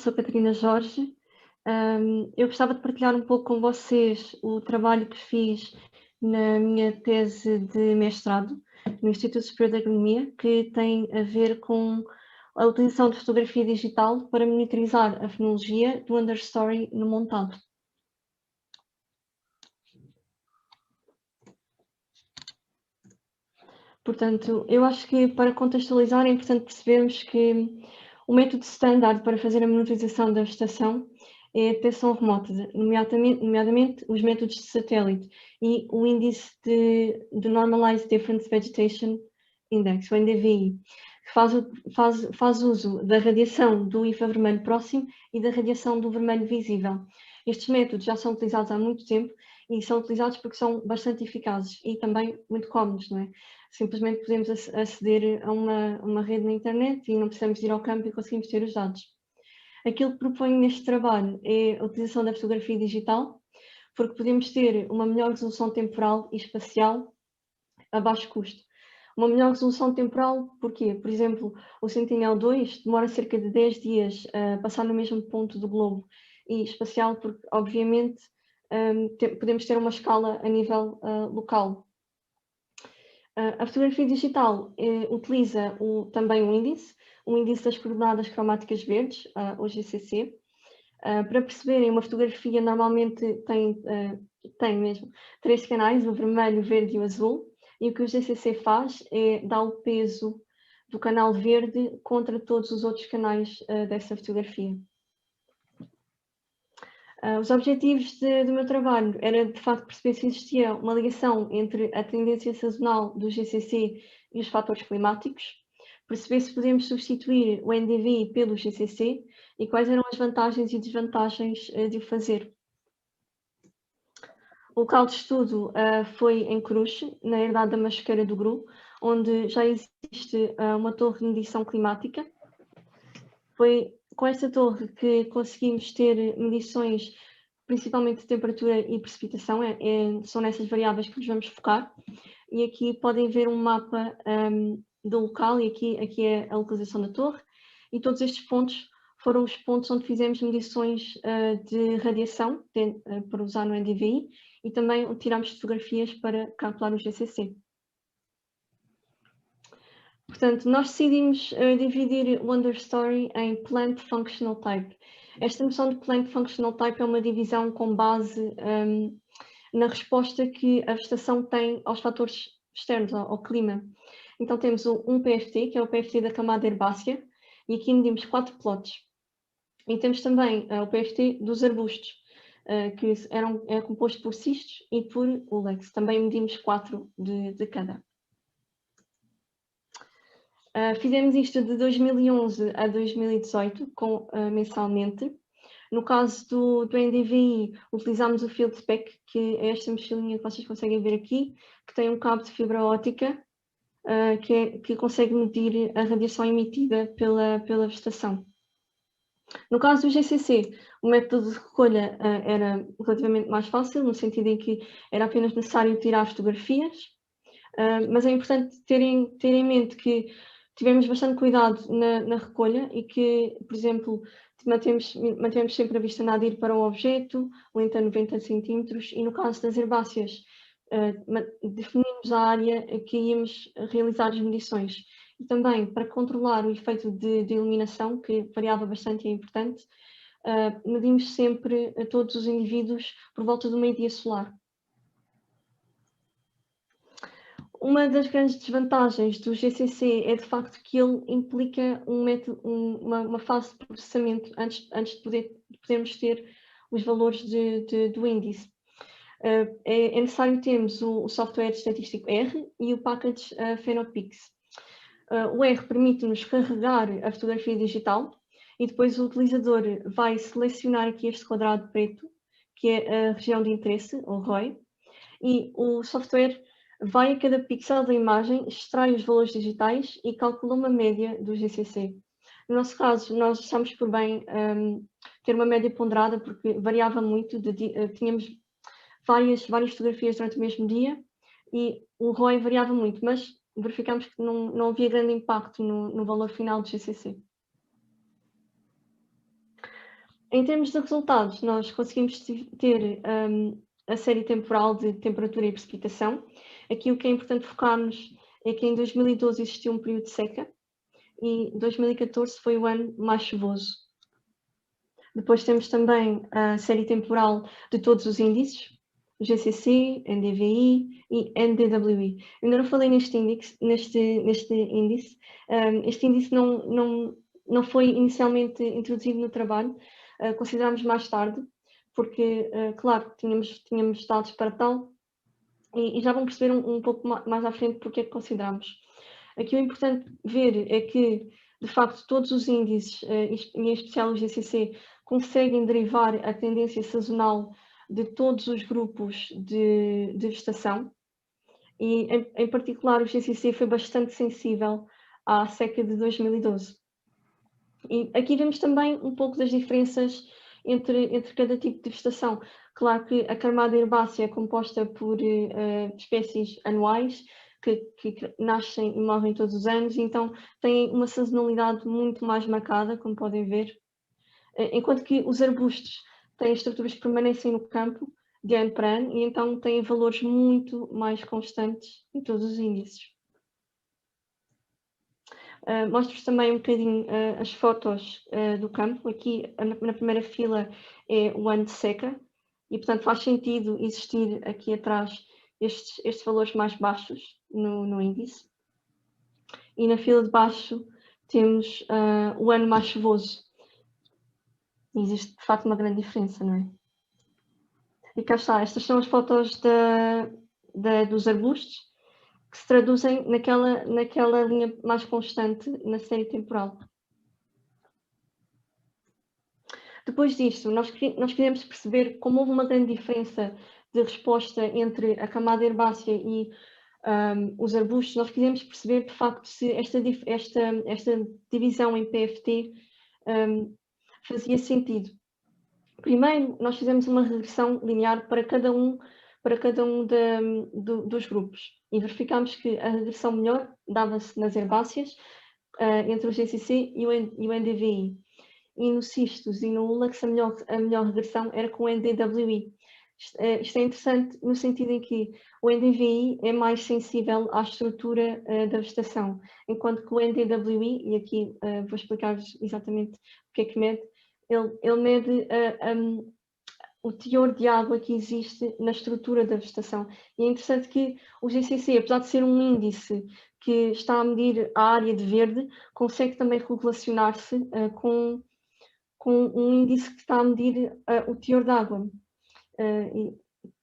sou Catarina Jorge. Eu gostava de partilhar um pouco com vocês o trabalho que fiz na minha tese de mestrado no Instituto Superior de Agronomia, que tem a ver com a utilização de fotografia digital para monitorizar a fenologia do understory no montado. Portanto, eu acho que para contextualizar é importante percebermos que o método standard para fazer a monitorização da vegetação é a detecção remota, nomeadamente os métodos de satélite e o índice de Normalized Difference Vegetation Index, o NDVI, que faz uso da radiação do infravermelho próximo e da radiação do vermelho visível. Estes métodos já são utilizados há muito tempo e são utilizados porque são bastante eficazes e também muito cómodos, não é? Simplesmente podemos aceder a uma rede na internet e não precisamos ir ao campo e conseguimos ter os dados. Aquilo que proponho neste trabalho é a utilização da fotografia digital, porque podemos ter uma melhor resolução temporal e espacial a baixo custo. Uma melhor resolução temporal, porquê? Por exemplo, o Sentinel-2 demora cerca de 10 dias a passar no mesmo ponto do globo, e espacial porque, obviamente, podemos ter uma escala a nível local. A fotografia digital utiliza também o índice das coordenadas cromáticas verdes, o GCC. Para perceberem, uma fotografia normalmente tem mesmo 3 canais, o vermelho, o verde e o azul, e o que o GCC faz é dar o peso do canal verde contra todos os outros canais dessa fotografia. Os objetivos do meu trabalho era, de facto, perceber se existia uma ligação entre a tendência sazonal do GCC e os fatores climáticos, perceber se podemos substituir o NDVI pelo GCC e quais eram as vantagens e desvantagens de o fazer. O local de estudo foi em Cruxe, na herdade da Masqueira do Gru, onde já existe uma torre de medição climática. Foi com esta torre que conseguimos ter medições principalmente de temperatura e precipitação, são nessas variáveis que nos vamos focar. E aqui podem ver um mapa do local, e aqui é a localização da torre, e todos estes pontos foram os pontos onde fizemos medições de radiação para usar no NDVI, e também onde tirámos fotografias para calcular o GCC. Portanto, nós decidimos dividir o understory em Plant Functional Type. Esta noção de Plant Functional Type é uma divisão com base na resposta que a vegetação tem aos fatores externos, ao clima. Então temos um PFT, que é o PFT da camada herbácea, e aqui medimos 4 plots. E temos também o PFT dos arbustos, que é composto por cistos e por ulex. Também medimos 4 de cada. Fizemos isto de 2011 a 2018, mensalmente. No caso do NDVI, utilizámos o Field Spec, que é esta mochilinha que vocês conseguem ver aqui, que tem um cabo de fibra óptica, que consegue medir a radiação emitida pela vegetação. No caso do GCC, o método de recolha era relativamente mais fácil, no sentido em que era apenas necessário tirar fotografias, mas é importante ter em mente que tivemos bastante cuidado na recolha e que, por exemplo, mantemos sempre a vista nada ir para o objeto, ou então 90 centímetros, e no caso das herbáceas, definimos a área que íamos realizar as medições. E também, para controlar o efeito de iluminação, que variava bastante e é importante, medimos sempre a todos os indivíduos por volta do meio-dia solar. Uma das grandes desvantagens do GCC é, de facto, que ele implica uma fase de processamento antes de podermos ter os valores do índice. É necessário termos o software estatístico R e o package Phenopix. O R permite-nos carregar a fotografia digital e depois o utilizador vai selecionar aqui este quadrado preto, que é a região de interesse, ou ROI, e o software vai a cada pixel da imagem, extrai os valores digitais e calcula uma média do GCC. No nosso caso, nós achamos por bem ter uma média ponderada, porque variava muito, tínhamos várias fotografias durante o mesmo dia e o ROI variava muito, mas verificamos que não havia grande impacto no valor final do GCC. Em termos de resultados, nós conseguimos ter a série temporal de temperatura e precipitação. Aqui o que é importante focarmos é que em 2012 existiu um período de seca e 2014 foi o ano mais chuvoso. Depois temos também a série temporal de todos os índices, GCC, NDVI e NDWI. Eu ainda não falei neste índice. Este índice não foi inicialmente introduzido no trabalho, considerámos mais tarde, porque, claro, tínhamos dados para tal, e já vão perceber um pouco mais à frente porque é que consideramos. Aqui o importante ver é que, de facto, todos os índices, e em especial o GCC, conseguem derivar a tendência sazonal de todos os grupos de vegetação e, em particular, o GCC foi bastante sensível à seca de 2012. E aqui vemos também um pouco das diferenças entre cada tipo de vegetação. Claro que a camada herbácea é composta por espécies anuais, que nascem e morrem todos os anos, então têm uma sazonalidade muito mais marcada, como podem ver, enquanto que os arbustos têm estruturas que permanecem no campo de ano para ano e então têm valores muito mais constantes em todos os índices. Mostro-vos também um bocadinho as fotos do campo. Aqui na primeira fila é o ano de seca e, portanto, faz sentido existir aqui atrás estes valores mais baixos no índice. E na fila de baixo temos o ano mais chuvoso. Existe, de facto, uma grande diferença, não é? E cá está, estas são as fotos dos arbustos, que se traduzem naquela linha mais constante na série temporal. Depois disto, nós queremos perceber como houve uma grande diferença de resposta entre a camada herbácea e os arbustos. Nós queremos perceber, de facto, se esta divisão em PFT fazia sentido. Primeiro, nós fizemos uma regressão linear para cada um dos grupos e verificámos que a regressão melhor dava-se nas herbáceas, entre o GCC e o NDVI. E no cistos e no ULAX a melhor regressão era com o NDWI. Isto é interessante no sentido em que o NDVI é mais sensível à estrutura da vegetação, enquanto que o NDWI, e aqui vou explicar-vos exatamente o que é que mede, ele mede o teor de água que existe na estrutura da vegetação. E é interessante que o GCC, apesar de ser um índice que está a medir a área de verde, consegue também correlacionar-se com um índice que está a medir o teor de água.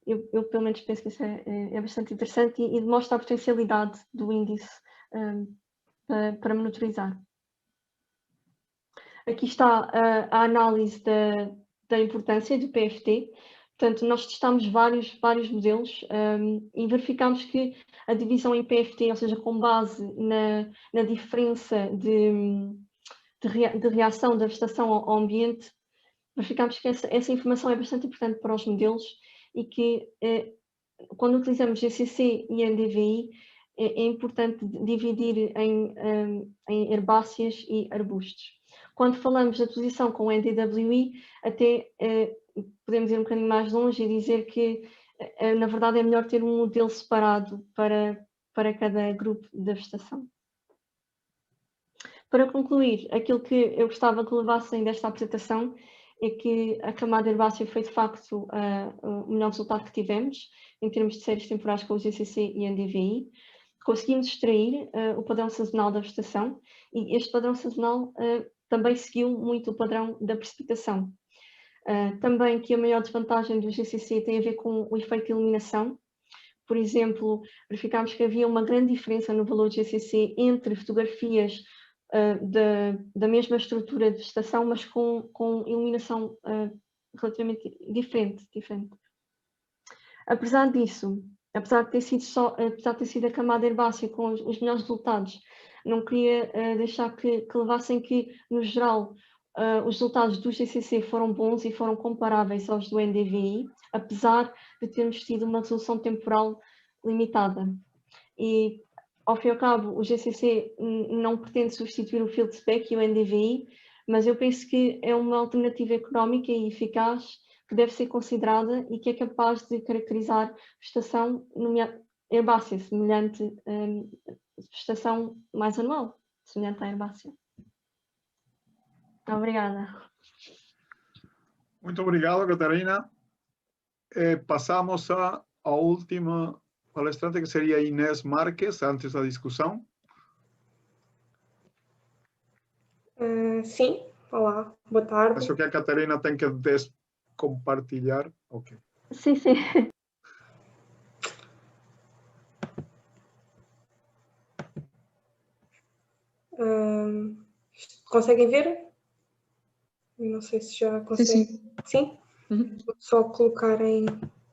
Eu pelo menos penso que isso é bastante interessante e demonstra a potencialidade do índice para monitorizar. Aqui está a análise da importância do PFT. Portanto, nós testámos vários modelos e verificámos que a divisão em PFT, ou seja, com base na diferença de reação da vegetação ao ambiente, verificámos que essa informação é bastante importante para os modelos e que quando utilizamos GCC e NDVI é importante dividir em herbáceas e arbustos. Quando falamos da posição com o NDWI, até podemos ir um bocadinho mais longe e dizer que na verdade é melhor ter um modelo separado para cada grupo da vegetação. Para concluir, aquilo que eu gostava que levassem desta apresentação é que a camada herbácea foi de facto o melhor resultado que tivemos em termos de séries temporais com o GCC e NDVI. Conseguimos extrair o padrão sazonal da vegetação e este padrão sazonal também seguiu muito o padrão da precipitação. Também que a maior desvantagem do GCC tem a ver com o efeito de iluminação. Por exemplo, verificámos que havia uma grande diferença no valor de GCC entre fotografias da mesma estrutura de vegetação, mas com iluminação relativamente diferente. Apesar disso, apesar de ter sido a camada herbácea com os melhores resultados, não queria deixar que levassem que, no geral, os resultados do GCC foram bons e foram comparáveis aos do NDVI, apesar de termos tido uma resolução temporal limitada. E, ao fim e ao cabo, o GCC não pretende substituir o field spec e o NDVI, mas eu penso que é uma alternativa económica e eficaz que deve ser considerada e que é capaz de caracterizar vegetação herbácea, semelhante vegetação mais anual, semelhante à herbácea. Obrigada. Muito obrigado, Catarina. Passamos à última palestrante, que seria Inês Marques, antes da discussão. Sim, olá, boa tarde. Acho que a Catarina tem que descompartilhar. Ok. Sim, sim. Conseguem ver? Não sei se já conseguem. Sim, sim. Sim? Uhum. Vou só colocar em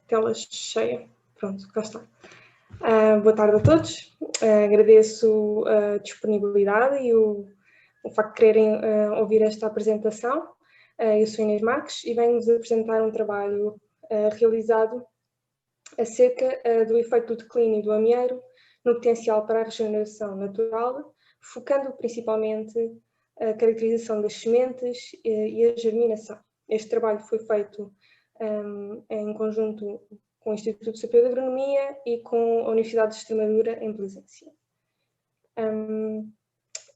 tela cheia. Pronto, cá está. Boa tarde a todos. Agradeço a disponibilidade e o facto de quererem ouvir esta apresentação. Eu sou Inês Marques e venho-vos apresentar um trabalho realizado acerca do efeito do declínio do amieiro no potencial para a regeneração natural, focando principalmente a caracterização das sementes e a germinação. Este trabalho foi feito em conjunto com o Instituto Superior de Agronomia e com a Universidade de Extremadura, em Plasencia.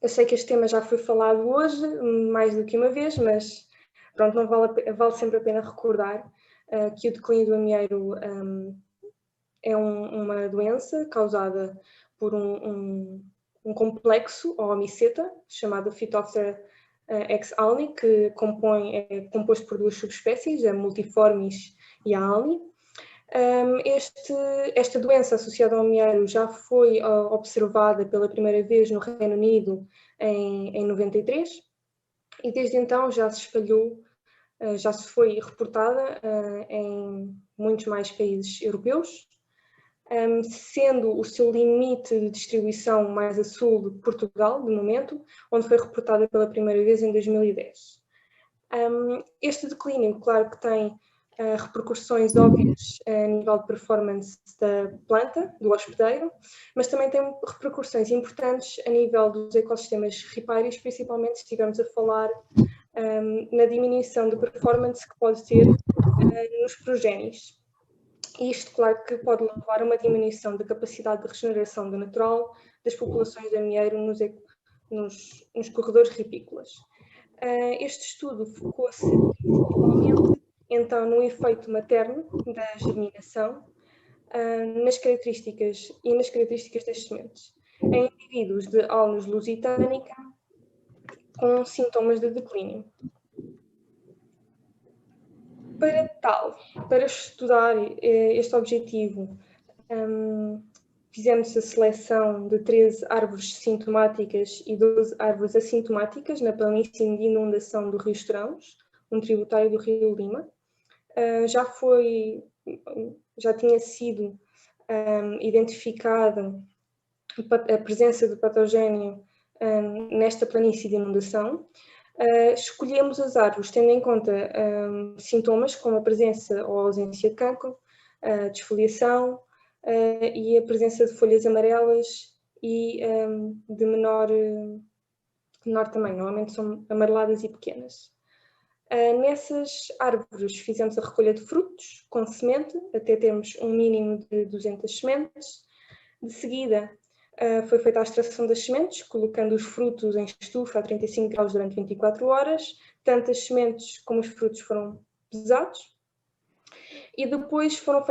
Eu sei que este tema já foi falado hoje, mais do que uma vez, mas pronto, não vale sempre a pena recordar que o declínio do amieiro é uma doença causada por um complexo, ou miceta, chamado Phytophthora ex alni, que é composto por duas subespécies, a multiformis e a alni. Esta doença associada ao amieiro já foi observada pela primeira vez no Reino Unido em 93 e desde então já se espalhou, já se foi reportada em muitos mais países europeus, sendo o seu limite de distribuição mais a sul de Portugal, de momento, onde foi reportada pela primeira vez em 2010. Este declínio, claro que tem repercussões óbvias a nível de performance da planta, do hospedeiro, mas também tem repercussões importantes a nível dos ecossistemas ripários, principalmente se estivermos a falar na diminuição de performance que pode ter nos progénios. Isto, claro, que pode levar a uma diminuição da capacidade de regeneração natural das populações de amieiro nos corredores ripícolas. Este estudo focou-se principalmente então no efeito materno da germinação, nas características das sementes, em indivíduos de Alnus lusitanica com sintomas de declínio. Para estudar este objetivo, fizemos a seleção de 13 árvores sintomáticas e 12 árvores assintomáticas na planície de inundação do Rio Estrãos, um tributário do Rio Lima. Já tinha sido identificada a presença do patogénio nesta planície de inundação. Escolhemos as árvores tendo em conta sintomas como a presença ou ausência de cancro, desfoliação e a presença de folhas amarelas e de menor tamanho, normalmente são amareladas e pequenas. Nessas árvores fizemos a recolha de frutos com semente, até termos um mínimo de 200 sementes. De seguida, foi feita a extração das sementes, colocando os frutos em estufa a 35 graus durante 24 horas. Tanto as sementes como os frutos foram pesados. E depois foram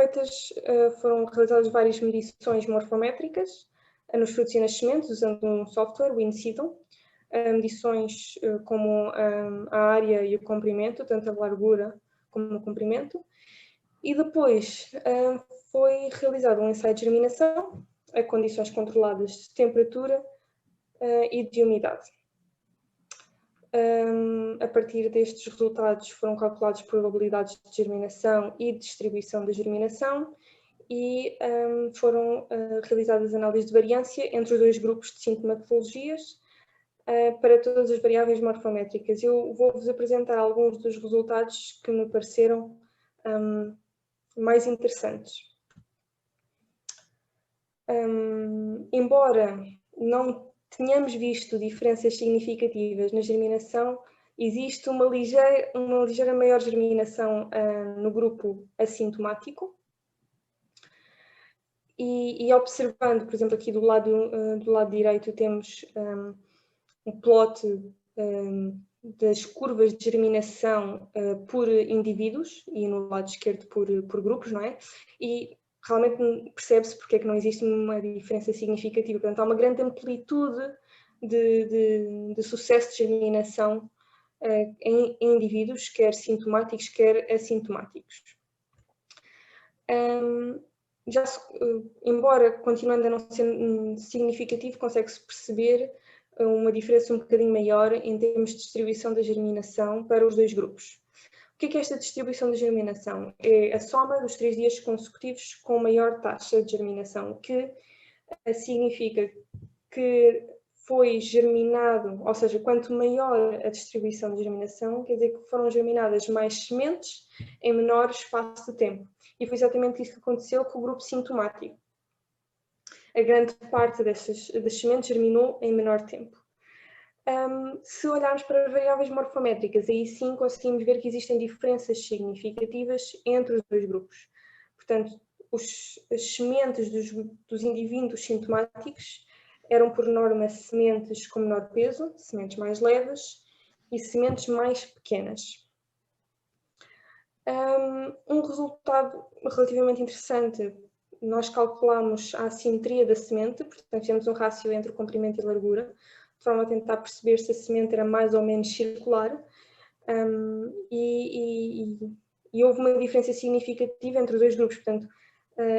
realizadas várias medições morfométricas nos frutos e nas sementes, usando um software, o InSitu. Medições como a área e o comprimento, tanto a largura como o comprimento. E depois foi realizado um ensaio de germinação a condições controladas de temperatura e de umidade. A partir destes resultados foram calculadas probabilidades de germinação e distribuição da germinação e foram realizadas análises de variância entre os dois grupos de sintomatologias para todas as variáveis morfométricas. Eu vou-vos apresentar alguns dos resultados que me pareceram mais interessantes. Embora não tenhamos visto diferenças significativas na germinação existe uma ligeira maior germinação no grupo assintomático. E observando, por exemplo, aqui do lado direito temos um plot das curvas de germinação por indivíduos e no lado esquerdo por grupos, não é? E realmente percebe-se porque é que não existe uma diferença significativa. Portanto, há uma grande amplitude de sucesso de germinação em indivíduos, quer sintomáticos, quer assintomáticos. Embora continuando a não ser significativo, consegue-se perceber uma diferença um bocadinho maior em termos de distribuição da germinação para os dois grupos. O que é esta distribuição da germinação? É a soma dos 3 dias consecutivos com maior taxa de germinação, o que significa que foi germinado, ou seja, quanto maior a distribuição de germinação, quer dizer que foram germinadas mais sementes em menor espaço de tempo. E foi exatamente isso que aconteceu com o grupo sintomático. A grande parte das sementes germinou em menor tempo. Se olharmos para variáveis morfométricas, aí sim conseguimos ver que existem diferenças significativas entre os dois grupos. Portanto, as sementes dos indivíduos sintomáticos eram, por norma, sementes com menor peso, sementes mais leves e sementes mais pequenas. Um resultado relativamente interessante, nós calculamos a assimetria da semente, portanto fizemos um rácio entre o comprimento e a largura, de forma a tentar perceber se a semente era mais ou menos circular, e houve uma diferença significativa entre os dois grupos. Portanto,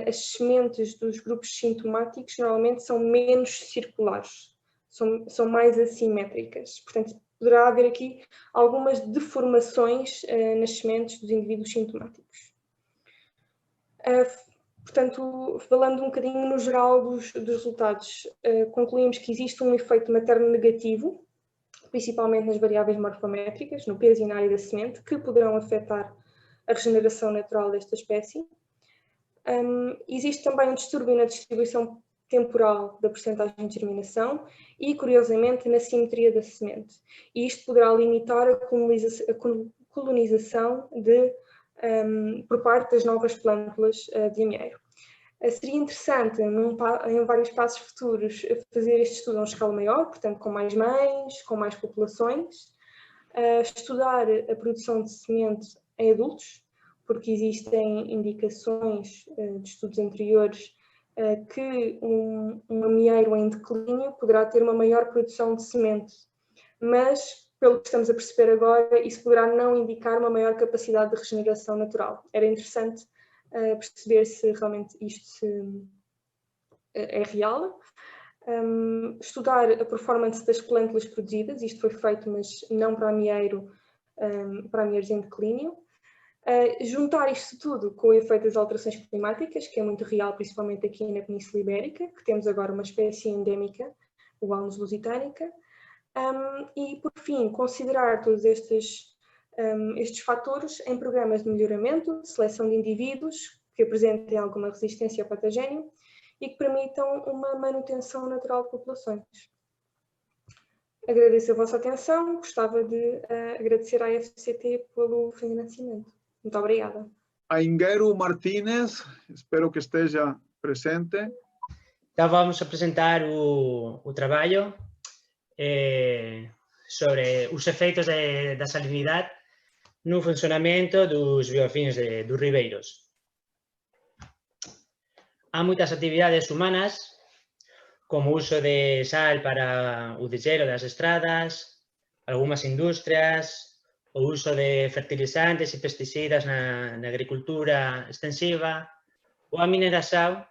as sementes dos grupos sintomáticos normalmente são menos circulares, são mais assimétricas. Portanto, poderá haver aqui algumas deformações nas sementes dos indivíduos sintomáticos. Portanto, falando um bocadinho no geral dos resultados, concluímos que existe um efeito materno negativo, principalmente nas variáveis morfométricas, no peso e na área da semente, que poderão afetar a regeneração natural desta espécie. Existe também um distúrbio na distribuição temporal da percentagem de germinação e, curiosamente, na simetria da semente. E isto poderá limitar a colonização por parte das novas plântulas de amieiro. Seria interessante, em vários passos futuros, fazer este estudo a uma escala maior, portanto, com mais mães, com mais populações, estudar a produção de semente em adultos, porque existem indicações de estudos anteriores que um amieiro em declínio poderá ter uma maior produção de semente, mas, pelo que estamos a perceber agora, isso poderá não indicar uma maior capacidade de regeneração natural. Era interessante perceber se realmente isto é real. Estudar a performance das plântulas produzidas, isto foi feito, mas não para amieiro, para amieiros em declínio. Juntar isto tudo com o efeito das alterações climáticas, que é muito real, principalmente aqui na Península Ibérica, que temos agora uma espécie endémica, o Alnus lusitanica, e, por fim, considerar todos estes fatores em programas de melhoramento, de seleção de indivíduos que apresentem alguma resistência ao patogénio e que permitam uma manutenção natural de populações. Agradeço a vossa atenção, gostava de agradecer à FCT pelo financiamento. Muito obrigada. Aingeru Martínez, espero que esteja presente. Então vamos apresentar o trabalho sobre os efeitos da salinidade no funcionamento dos biofilms dos ribeiros. Há muitas atividades humanas, como o uso de sal para o deshielo das estradas, algumas indústrias, o uso de fertilizantes e pesticidas na agricultura extensiva, ou a mineração,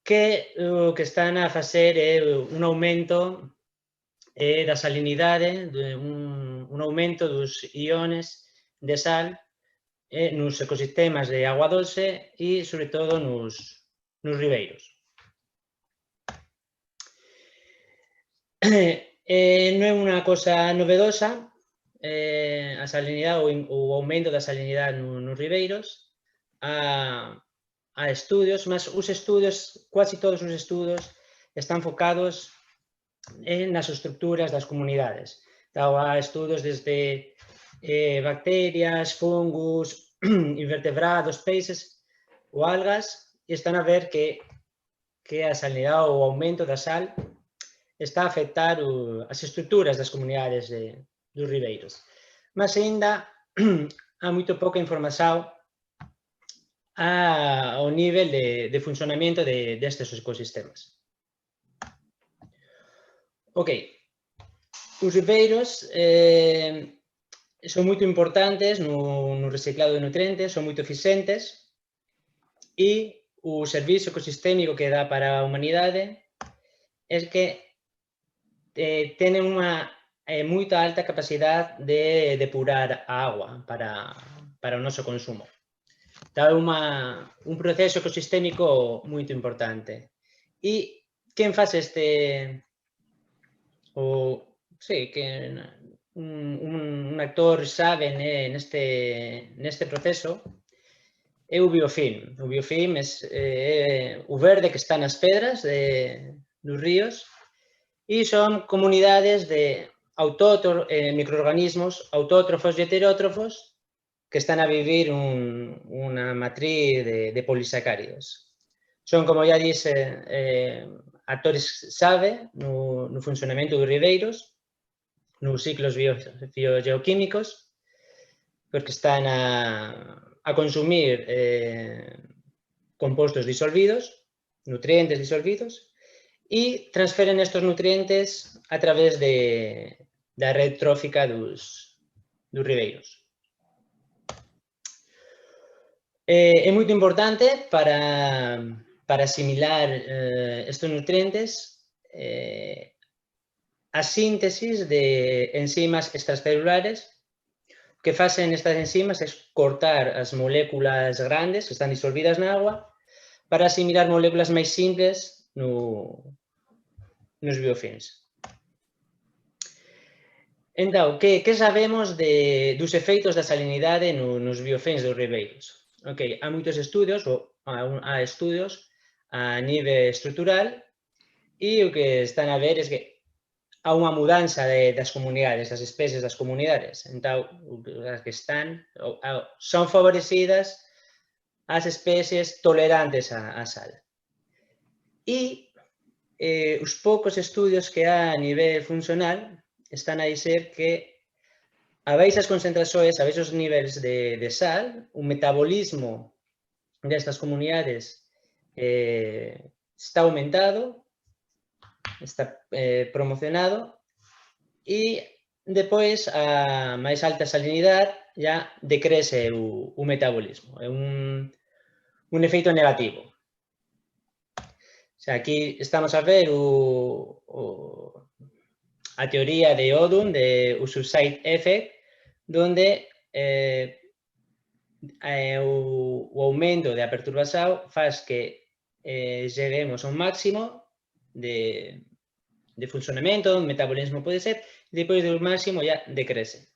que o que están a facer é un aumento da salinidade, un aumento dos iones de sal nos ecosistemas de agua doce e, sobre todo, nos ribeiros. Non é unha cosa novedosa a salinidade ou o aumento da salinidade nos ribeiros. Há estudios, mas os estudios, quase todos os estudios, están focados nas estructuras das comunidades. Há estudos desde bacterias, fungos, invertebrados, peixes ou algas, e están a ver que a salinidade ou o aumento da sal está a afectar as estruturas das comunidades dos ribeiros. Mas ainda há moito pouca información ao nivel de funcionamento destes ecosistemas. Ok, os ribeiros son moito importantes no reciclado de nutrientes, son moito eficientes e o servicio ecosistémico que dá para a humanidade é que tenen unha moita alta capacidade de depurar a agua para o noso consumo. Dá un proceso ecosistémico moito importante. E quen faz un actor sabe neste proceso é o biofilm. O biofilm é o verde que está nas pedras dos ríos e son comunidades de microorganismos autótrofos e heterótrofos que están a vivir unha matriz de polisacáridos. Son, como ya dixe, actores chave no funcionamento dos ribeiros, nos ciclos biogeoquímicos, porque están a consumir compostos disolvidos, nutrientes disolvidos, e transferen estes nutrientes a través da red trófica dos ribeiros. É moito importante para asimilar estes nutrientes a síntesis de enzimas extracelulares. O que facen estas enzimas é cortar as moléculas grandes que están disolvidas na agua para asimilar moléculas máis simples nos biofilms. Entón, que sabemos dos efeitos da salinidade nos biofilms dos ribeiros? Ok, há moitos estudios, há estudios a nivel estrutural e o que están a ver é que há unha mudanza das comunidades, das especies das comunidades. Entón, as que son favorecidas as especies tolerantes á sal. E os poucos estudios que há a nivel funcional están a dizer que a baixas concentracións, a baixos niveles de sal, o metabolismo destas comunidades está aumentado, está promocionado, e depois a máis alta salinidade ya decrece o metabolismo. É un efeito negativo. Aquí estamos a ver a teoría de Odum, de subside effect, donde o aumento da perturbación faz que cheguemos a un máximo de funcionamento, metabolismo pode ser, e depois do máximo ya decrece.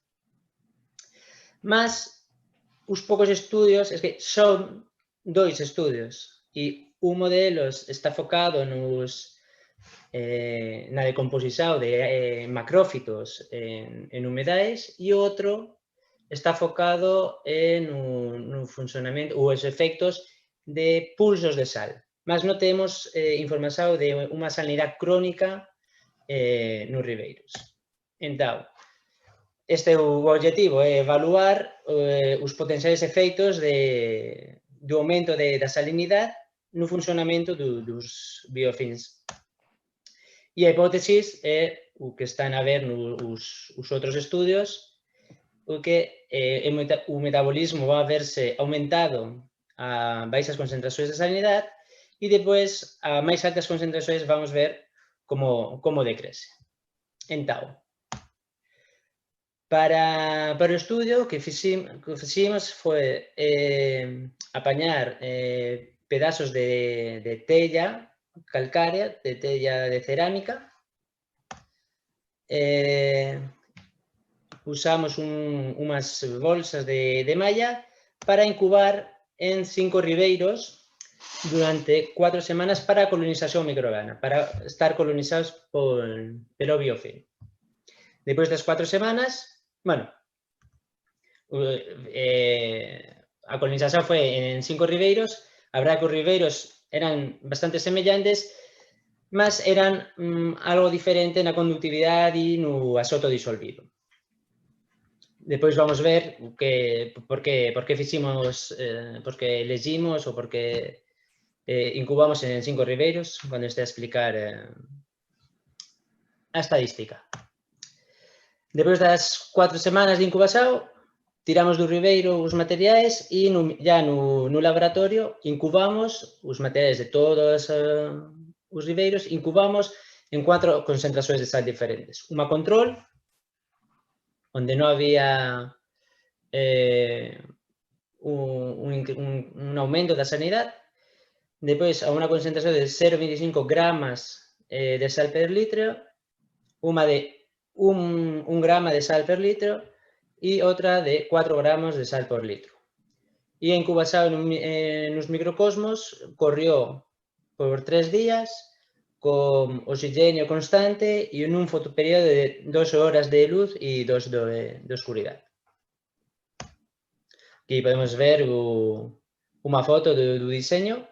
Mas os poucos estudios, é que son 2 estudios, e un deles está focado na decomposición de macrófitos en humedades e outro está focado no funcionamento ou os efectos de pulsos de sal. Mas non temos información de unha salinidade crónica nos ribeiros. Entón, o objetivo é evaluar os potenciais efeitos do aumento da salinidade no funcionamento dos biofilms. E a hipótesis é o que están a ver nos outros estudios, o que o metabolismo vai verse aumentado a baixas concentracións de salinidade e depois a máis altas concentracións vamos ver como decrece. Entón, para o estudio que fiximos foi apañar pedazos de tella calcárea, de tella de cerámica. Usamos unhas bolsas de malla para incubar en 5 ribeiros durante 4 semanas para a colonización microbiana, para estar colonizados pelo biofilm. Despois das 4 semanas, bueno, a colonización foi en 5 ribeiros. A verdade que os ribeiros eran bastante semellantes, mas eran algo diferente na conductividade e no azoto disolvido. Depois vamos ver por que fiximos, por que elegimos ou por que incubamos en 5 ribeiros, cando este a explicar a estadística. Depois das 4 semanas de incubación, tiramos do ribeiro os materiais e ya no laboratorio incubamos os materiais de todos os ribeiros, incubamos en 4 concentracións de sal diferentes. Unha control, onde non había un aumento da sanidade. Depois, a unha concentración de 0,25 gramas de sal per litro, unha de 1 grama de sal per litro e outra de 4 gramos de sal por litro. E a incubación nos microcosmos corrió por 3 días con oxígeno constante e en un fotoperíodo de 2 horas de luz e 2 de oscuridade. Aquí podemos ver unha foto do diseño.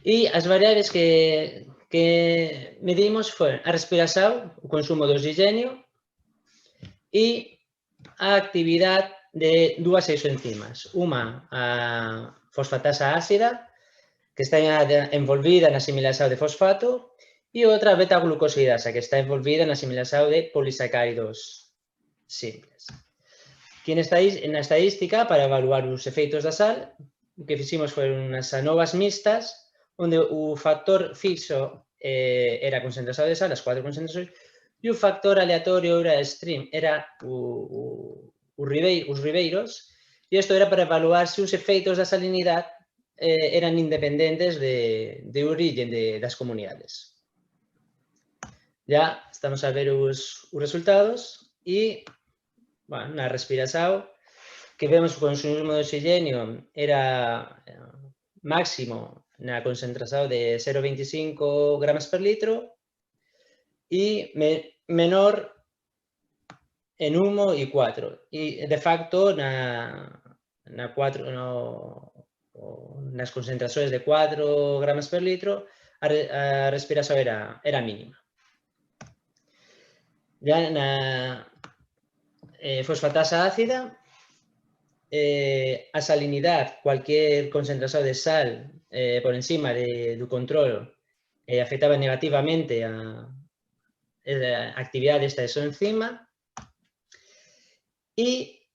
E as variables que medimos foron a respiración, o consumo de oxígeno e a actividade de dúas isoenzimas. Unha, a fosfatasa ácida, que está envolvida na asimilación de fosfato, e outra, a beta-glucosidasa, que está envolvida na asimilación de polisacáridos simples. Aquí na estadística, para evaluar os efeitos da sal, o que fiximos foron unhas ANOVAs mixtas, onde o factor fixo era a concentración de sal, as 4 concentracións, e o factor aleatorio era stream, era os ribeiros, e isto era para evaluar se os efeitos da salinidade eran independentes de origen das comunidades. Ya estamos a ver os resultados e, bueno, na respiración, que vemos o consumo de oxígeno era máximo na concentración de 0,25 gramas per litro e menor en 1 e 4. E, de facto, nas concentracións de 4 gramas per litro, a respiración era mínima. Ya na fosfatasa ácida, a salinidade, cualquier concentración de sal por encima do control afectaba negativamente a actividade desta isoenzima. E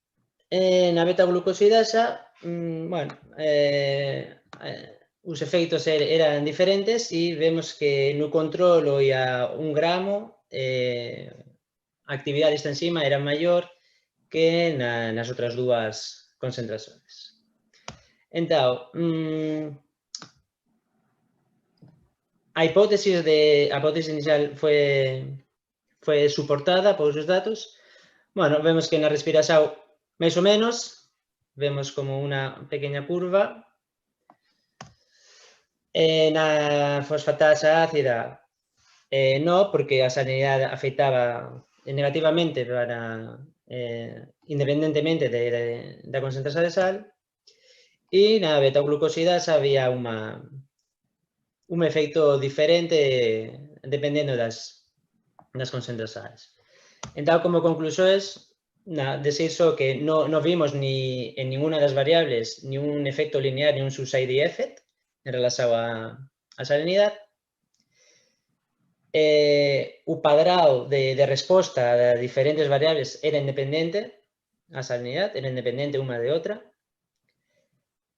na beta-glucosidasa, bueno, os efeitos eran diferentes e vemos que no controlo e a 1 gramo a actividade desta enzima era maior que nas outras dúas concentracións. Entón, a hipótese inicial foi suportada polos datos. Bueno, vemos que na respiración, máis ou menos, vemos como unha pequena curva. Na fosfatasa ácida, non, porque a salinidade afectaba negativamente independentemente da concentración de sal, e na beta-glucosidasa había un efecto diferente dependendo das concentracións. Entón, como conclusións, decir só que non vimos en ninguna das variables ni un efecto lineal ni un subside effect en relación a salinidade. O padrao de resposta a diferentes variables era independente, a salinidade era independente unha de outra,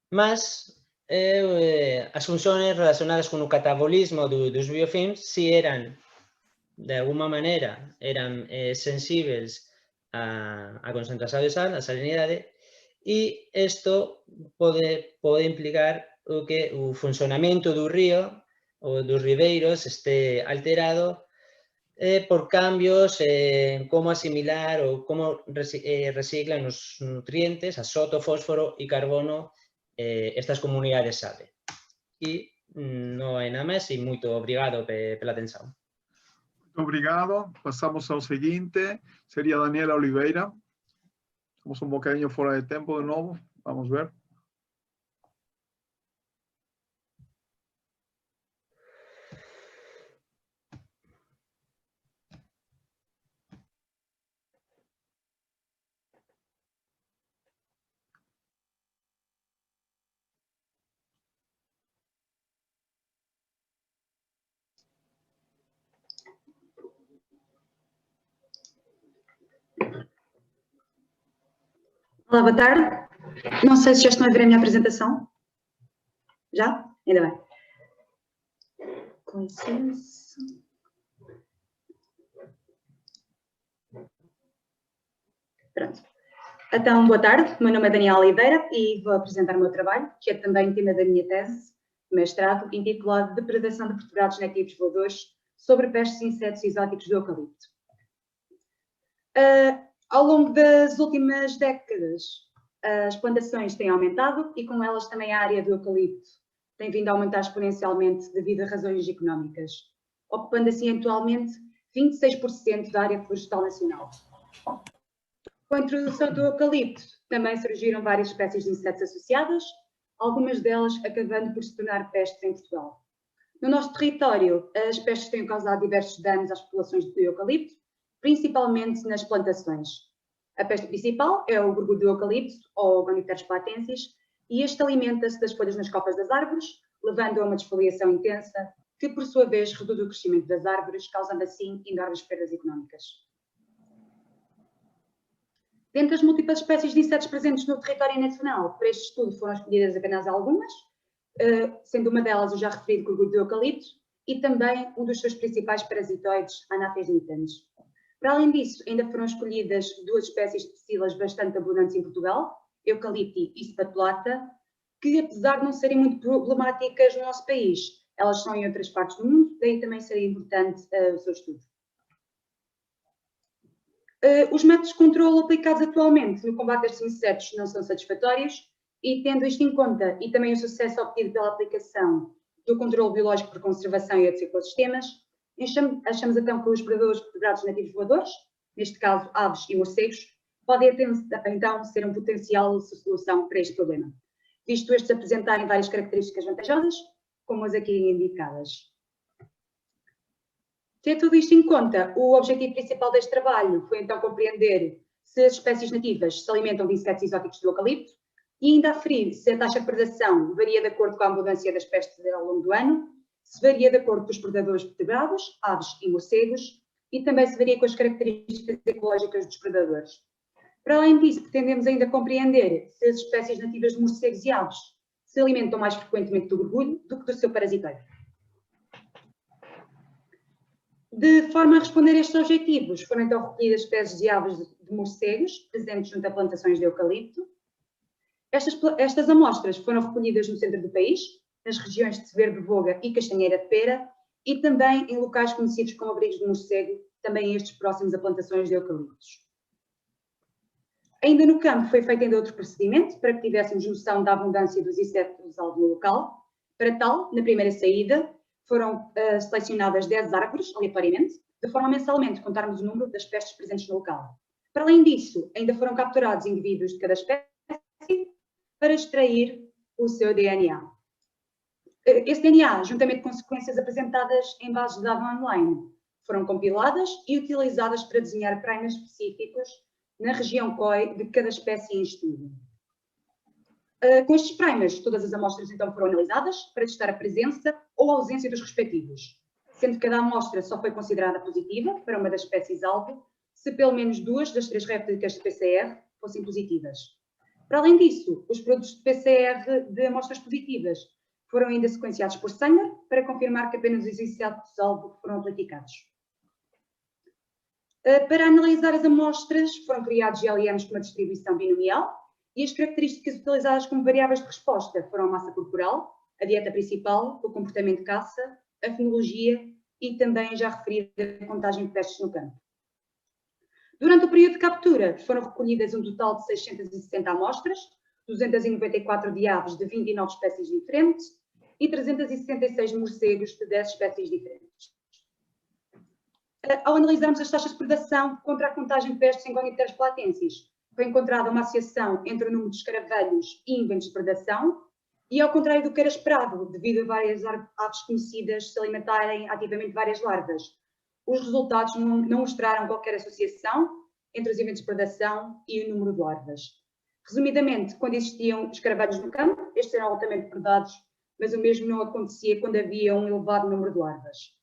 mas as funcións relacionadas con o catabolismo dos biofilms si eran, de alguma maneira, eran sensibles a concentración de sal, a salinidade, e isto pode implicar que o funcionamento do río ou dos ribeiros este alterado por cambios en como asimilar ou como reciclan os nutrientes, azoto, fósforo e carbono estas comunidades sabe. E non hai nada máis e moito obrigado pela atención. Obrigado. Pasamos ao seguinte. Sería Daniela Oliveira. Estamos un bocadinho fora de tempo de novo. Vamos ver. Olá, boa tarde. Não sei se já estão a ver a minha apresentação. Já? Ainda bem. Com licença. Pronto. Então, boa tarde. Meu nome é Daniela Oliveira e vou apresentar o meu trabalho, que é também tema da minha tese de mestrado, intitulado Depredação de vertebrados nativos voadores sobre pestes e insetos exóticos do eucalipto. Ao longo das últimas décadas, as plantações têm aumentado e com elas também a área do eucalipto tem vindo a aumentar exponencialmente devido a razões económicas, ocupando assim atualmente 26% da área florestal nacional. Com a introdução do eucalipto também surgiram várias espécies de insetos associadas, algumas delas acabando por se tornar pestes em Portugal. No nosso território, as pestes têm causado diversos danos às populações de eucalipto, principalmente nas plantações. A peste principal é o gorgulho do eucalipto, ou Goniferus platensis, e este alimenta-se das folhas nas copas das árvores, levando a uma desfoliação intensa, que por sua vez reduz o crescimento das árvores, causando assim enormes perdas económicas. Dentre as múltiplas espécies de insetos presentes no território nacional, para este estudo foram escolhidas apenas algumas, sendo uma delas o já referido gorgulho do eucalipto, e também um dos seus principais parasitoides, Anaphes nitans. Para além disso, ainda foram escolhidas duas espécies de psilas bastante abundantes em Portugal, Eucalipti e Spatulata, que apesar de não serem muito problemáticas no nosso país, elas são em outras partes do mundo, daí também seria importante o seu estudo. Os métodos de controle aplicados atualmente no combate a estes insetos não são satisfatórios e, tendo isto em conta e também o sucesso obtido pela aplicação do controle biológico por conservação e outros ecossistemas, achamos então que os predadores vertebrados nativos voadores, neste caso aves e morcegos, podem então ser um potencial solução para este problema, visto estes apresentarem várias características vantajosas, como as aqui indicadas. Tendo tudo isto em conta, o objetivo principal deste trabalho foi então compreender se as espécies nativas se alimentam de insetos exóticos do eucalipto e ainda aferir se a taxa de predação varia de acordo com a abundância das pestes ao longo do ano, se varia de acordo com os predadores vertebrados, aves e morcegos, e também se varia com as características ecológicas dos predadores. Para além disso, pretendemos ainda compreender se as espécies nativas de morcegos e aves se alimentam mais frequentemente do gorgulho do que do seu parasiteiro. De forma a responder a estes objetivos, foram então recolhidas espécies de aves de morcegos presentes junto a plantações de eucalipto. Estas amostras foram recolhidas no centro do país, nas regiões de Severo de Voga e Castanheira de Pera, e também em locais conhecidos como abrigos de morcego, também estes próximos a plantações de eucaliptos. Ainda no campo foi feito ainda outro procedimento, para que tivéssemos noção da abundância dos insetos-alvo no local. Para tal, na primeira saída, foram selecionadas 10 árvores, aleatoriamente, de forma a mensalmente contarmos o número das pestes presentes no local. Para além disso, ainda foram capturados indivíduos de cada espécie para extrair o seu DNA. Esse DNA, juntamente com sequências apresentadas em bases de dados online, foram compiladas e utilizadas para desenhar primers específicos na região COI de cada espécie em estudo. Com estes primers, todas as amostras então foram analisadas para testar a presença ou a ausência dos respectivos, sendo que cada amostra só foi considerada positiva para uma das espécies-alvo se pelo menos 2 das 3 réplicas de PCR fossem positivas. Para além disso, os produtos de PCR de amostras positivas foram ainda sequenciados por Sanger para confirmar que apenas os insetos-alvo foram aplicados. Para analisar as amostras, foram criados GLMs com uma distribuição binomial e as características utilizadas como variáveis de resposta foram a massa corporal, a dieta principal, o comportamento de caça, a fenologia e também já referida a contagem de pestes no campo. Durante o período de captura, foram recolhidas um total de 660 amostras, 294 de aves de 29 espécies diferentes e 366 morcegos de 10 espécies diferentes. Ao analisarmos as taxas de predação contra a contagem de pestes em Gonipteris platensis, foi encontrada uma associação entre o número de escaravelhos e inventos de predação, e ao contrário do que era esperado, devido a várias aves conhecidas se alimentarem ativamente várias larvas, os resultados não mostraram qualquer associação entre os eventos de predação e o número de larvas. Resumidamente, quando existiam escaravelhos no campo, estes eram altamente predados, mas o mesmo não acontecia quando havia um elevado número de larvas.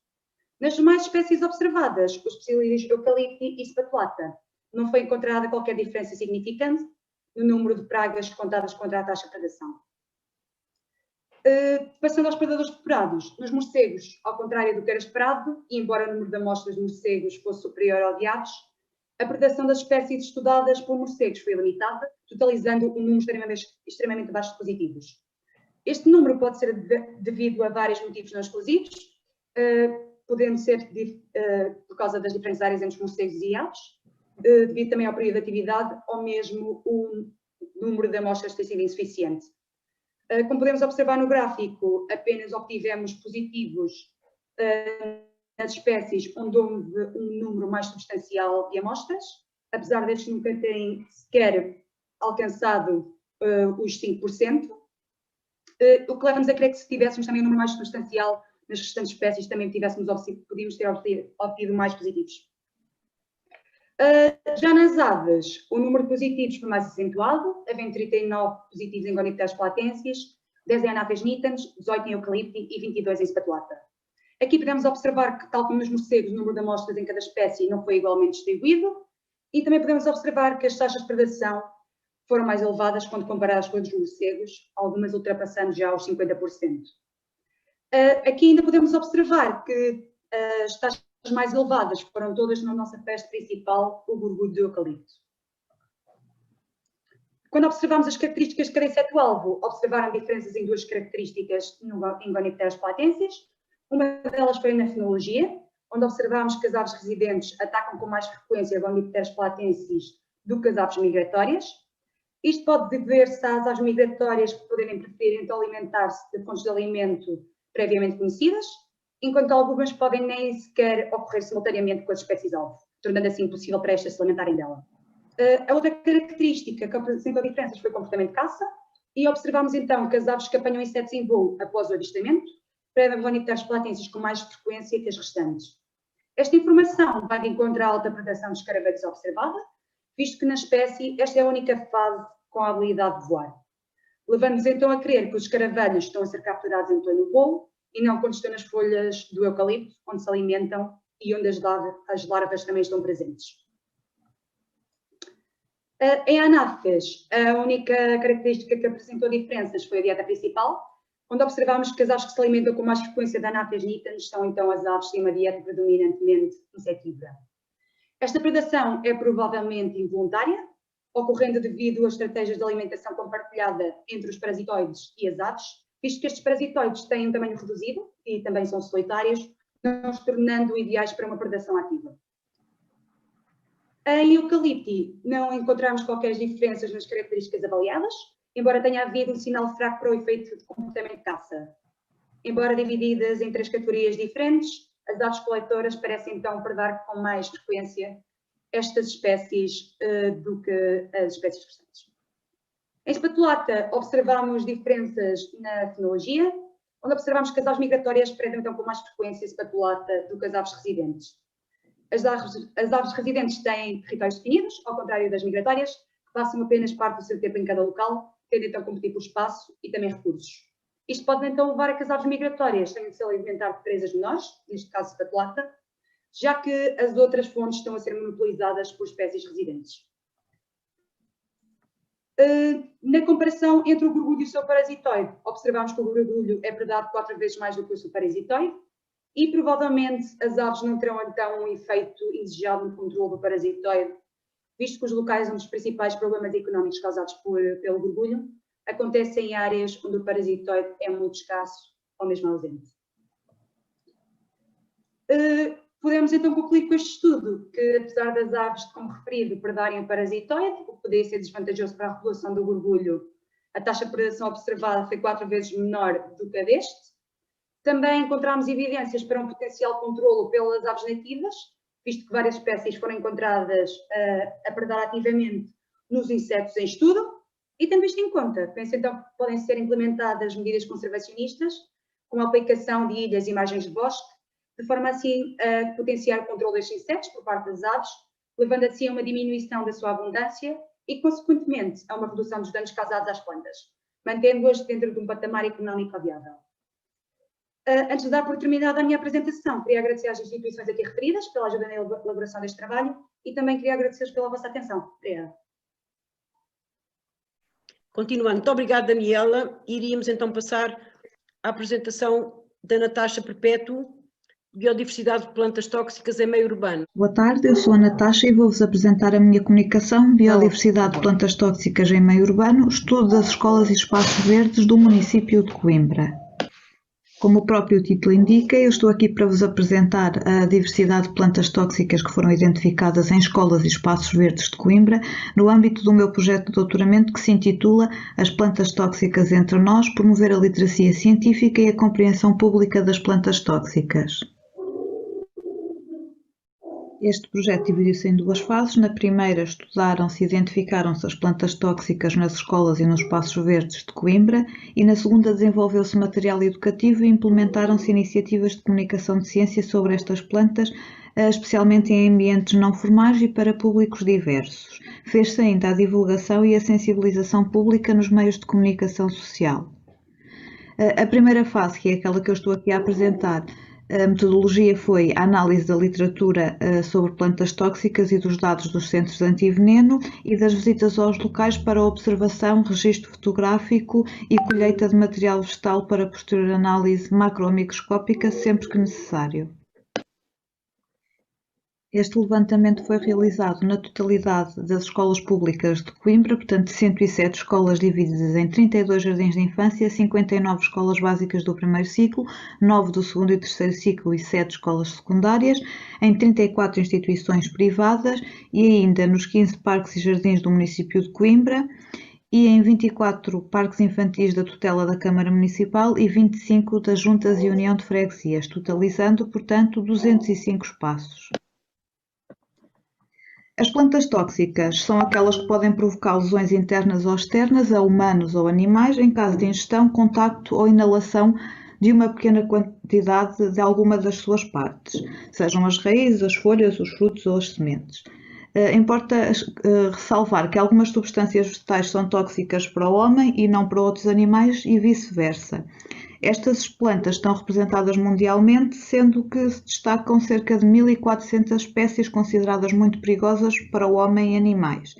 Nas demais espécies observadas, os Psilurus eucalipti e spatulata, não foi encontrada qualquer diferença significante no número de pragas contadas contra a taxa de predação. Passando aos predadores depurados, nos morcegos, ao contrário do que era esperado, e embora o número de amostras de morcegos fosse superior ao de aves, a predação das espécies estudadas por morcegos foi limitada, totalizando um número extremamente baixo de positivos. Este número pode ser devido a vários motivos não exclusivos, podendo ser por causa das diferentes áreas entre os morcegos e aves, devido também ao período de atividade, ou mesmo o número de amostras ter sido insuficiente. Como podemos observar no gráfico, apenas obtivemos positivos nas espécies onde houve um número mais substancial de amostras, apesar destes nunca terem sequer alcançado os 5%, o que leva-nos a crer que se tivéssemos também um número mais substancial nas restantes espécies, também podíamos ter obtido mais positivos. Já nas aves, o número de positivos foi mais acentuado, havendo 39 positivos em Gonipteris platensis, 10 em Anapes nitans, 18 em Eucalipti e 22 em Spatulata. Aqui podemos observar que, tal como nos morcegos, o número de amostras em cada espécie não foi igualmente distribuído, e também podemos observar que as taxas de predação foram mais elevadas quando comparadas com as dos morcegos, algumas ultrapassando já os 50%. Aqui ainda podemos observar que as taxas mais elevadas foram todas na nossa peste principal, o gorgulho de eucalipto. Quando observamos as características de cada inseto-alvo, observaram diferenças em duas características em Gonipteris platensis. Uma delas foi na fenologia, onde observámos que as aves residentes atacam com mais frequência Gonipteris platensis do que as aves migratórias. Isto pode dever-se às aves migratórias que poderem preferir então alimentar-se de fontes de alimento previamente conhecidas, enquanto algumas podem nem sequer ocorrer simultaneamente com as espécies-alvo, tornando assim impossível para estas se alimentarem dela. A outra característica que apresentou diferenças foi o comportamento de caça, e observamos então que as aves que apanham insetos em voo após o avistamento predam Gonipteris platensis com mais frequência que as restantes. Esta informação vai de encontro à alta predação de escaravelhos observada, visto que na espécie esta é a única fase com a habilidade de voar. Levando-nos então a crer que os escaravelhos estão a ser capturados em pleno voo e não quando estão nas folhas do eucalipto, onde se alimentam e onde as larvas também estão presentes. Em Anapes, a única característica que apresentou diferenças foi a dieta principal, onde observamos que as aves que se alimentam com mais frequência de Anapes nitans são então as aves de uma dieta predominantemente insetívora. Esta predação é provavelmente involuntária, ocorrendo devido às estratégias de alimentação compartilhada entre os parasitoides e as aves, visto que estes parasitoides têm um tamanho reduzido e também são solitários, não os tornando ideais para uma predação ativa. Em Eucalipti não encontramos qualquer diferenças nas características avaliadas, embora tenha havido um sinal fraco para o efeito de comportamento de caça. Embora divididas em 3 categorias diferentes, as aves coletoras parecem então predar com mais frequência estas espécies do que as espécies restantes. Em Spatulata observamos diferenças na fenologia, onde observamos que as aves migratórias predam então com mais frequência Spatulata do que as aves residentes. As aves residentes têm territórios definidos, ao contrário das migratórias, que passam apenas parte do seu tempo em cada local, tendo então a competir por espaço e também recursos. Isto pode então levar a que as aves migratórias tenham de se alimentar de presas menores, neste caso Spatulata, já que as outras fontes estão a ser monopolizadas por espécies residentes. Na comparação entre o gorgulho e o seu parasitoide, observamos que o gorgulho é predado 4 vezes mais do que o seu parasitoide e provavelmente as aves não terão então um efeito indesejado no controle do parasitoide, visto que os locais onde os principais problemas económicos causados pelo gorgulho acontecem em áreas onde o parasitoide é muito escasso ou mesmo ausente. Podemos então concluir com este estudo que, apesar das aves, como referido, predarem o parasitoide, o que poderia ser desvantajoso para a regulação do gorgulho, a taxa de predação observada foi 4 vezes menor do que a deste. Também encontramos evidências para um potencial controlo pelas aves nativas, visto que várias espécies foram encontradas a predar ativamente nos insetos em estudo. E tendo isto em conta, penso então que podem ser implementadas medidas conservacionistas, como a aplicação de ilhas e margens de bosque, de forma assim a potenciar o controle destes insetos por parte das aves, levando assim a uma diminuição da sua abundância e, consequentemente, a uma redução dos danos causados às plantas, mantendo-as dentro de um patamar económico viável. Antes de dar por terminada a minha apresentação, queria agradecer às instituições aqui referidas pela ajuda na elaboração deste trabalho e também queria agradecer-vos pela vossa atenção. Obrigada. Continuando, muito obrigada, Daniela. Iríamos então passar à apresentação da Natasha Perpétuo, Biodiversidade de Plantas Tóxicas em Meio Urbano. Boa tarde, eu sou a Natasha e vou-vos apresentar a minha comunicação Biodiversidade de Plantas Tóxicas em Meio Urbano, estudo das escolas e espaços verdes do município de Coimbra. Como o próprio título indica, eu estou aqui para vos apresentar a diversidade de plantas tóxicas que foram identificadas em escolas e espaços verdes de Coimbra, no âmbito do meu projeto de doutoramento que se intitula As Plantas Tóxicas entre Nós, promover a literacia científica e a compreensão pública das plantas tóxicas. Este projeto dividiu-se em duas fases. Na primeira, estudaram-se e identificaram-se as plantas tóxicas nas escolas e nos espaços verdes de Coimbra, e na segunda desenvolveu-se material educativo e implementaram-se iniciativas de comunicação de ciência sobre estas plantas, especialmente em ambientes não formais e para públicos diversos. Fez-se ainda a divulgação e a sensibilização pública nos meios de comunicação social. A primeira fase, que é aquela que eu estou aqui a apresentar, a metodologia foi a análise da literatura sobre plantas tóxicas e dos dados dos centros anti-veneno e das visitas aos locais para observação, registro fotográfico e colheita de material vegetal para posterior análise macromicroscópica sempre que necessário. Este levantamento foi realizado na totalidade das escolas públicas de Coimbra, portanto 107 escolas divididas em 32 jardins de infância, 59 escolas básicas do primeiro ciclo, 9 do segundo e terceiro ciclo e 7 escolas secundárias, em 34 instituições privadas e ainda nos 15 parques e jardins do município de Coimbra e em 24 parques infantis da tutela da Câmara Municipal e 25 das juntas e união de freguesias, totalizando, portanto, 205 espaços. As plantas tóxicas são aquelas que podem provocar lesões internas ou externas a humanos ou animais em caso de ingestão, contacto ou inalação de uma pequena quantidade de alguma das suas partes, sejam as raízes, as folhas, os frutos ou as sementes. Importa ressalvar que algumas substâncias vegetais são tóxicas para o homem e não para outros animais e vice-versa. Estas plantas estão representadas mundialmente, sendo que se destacam cerca de 1.400 espécies consideradas muito perigosas para o homem e animais.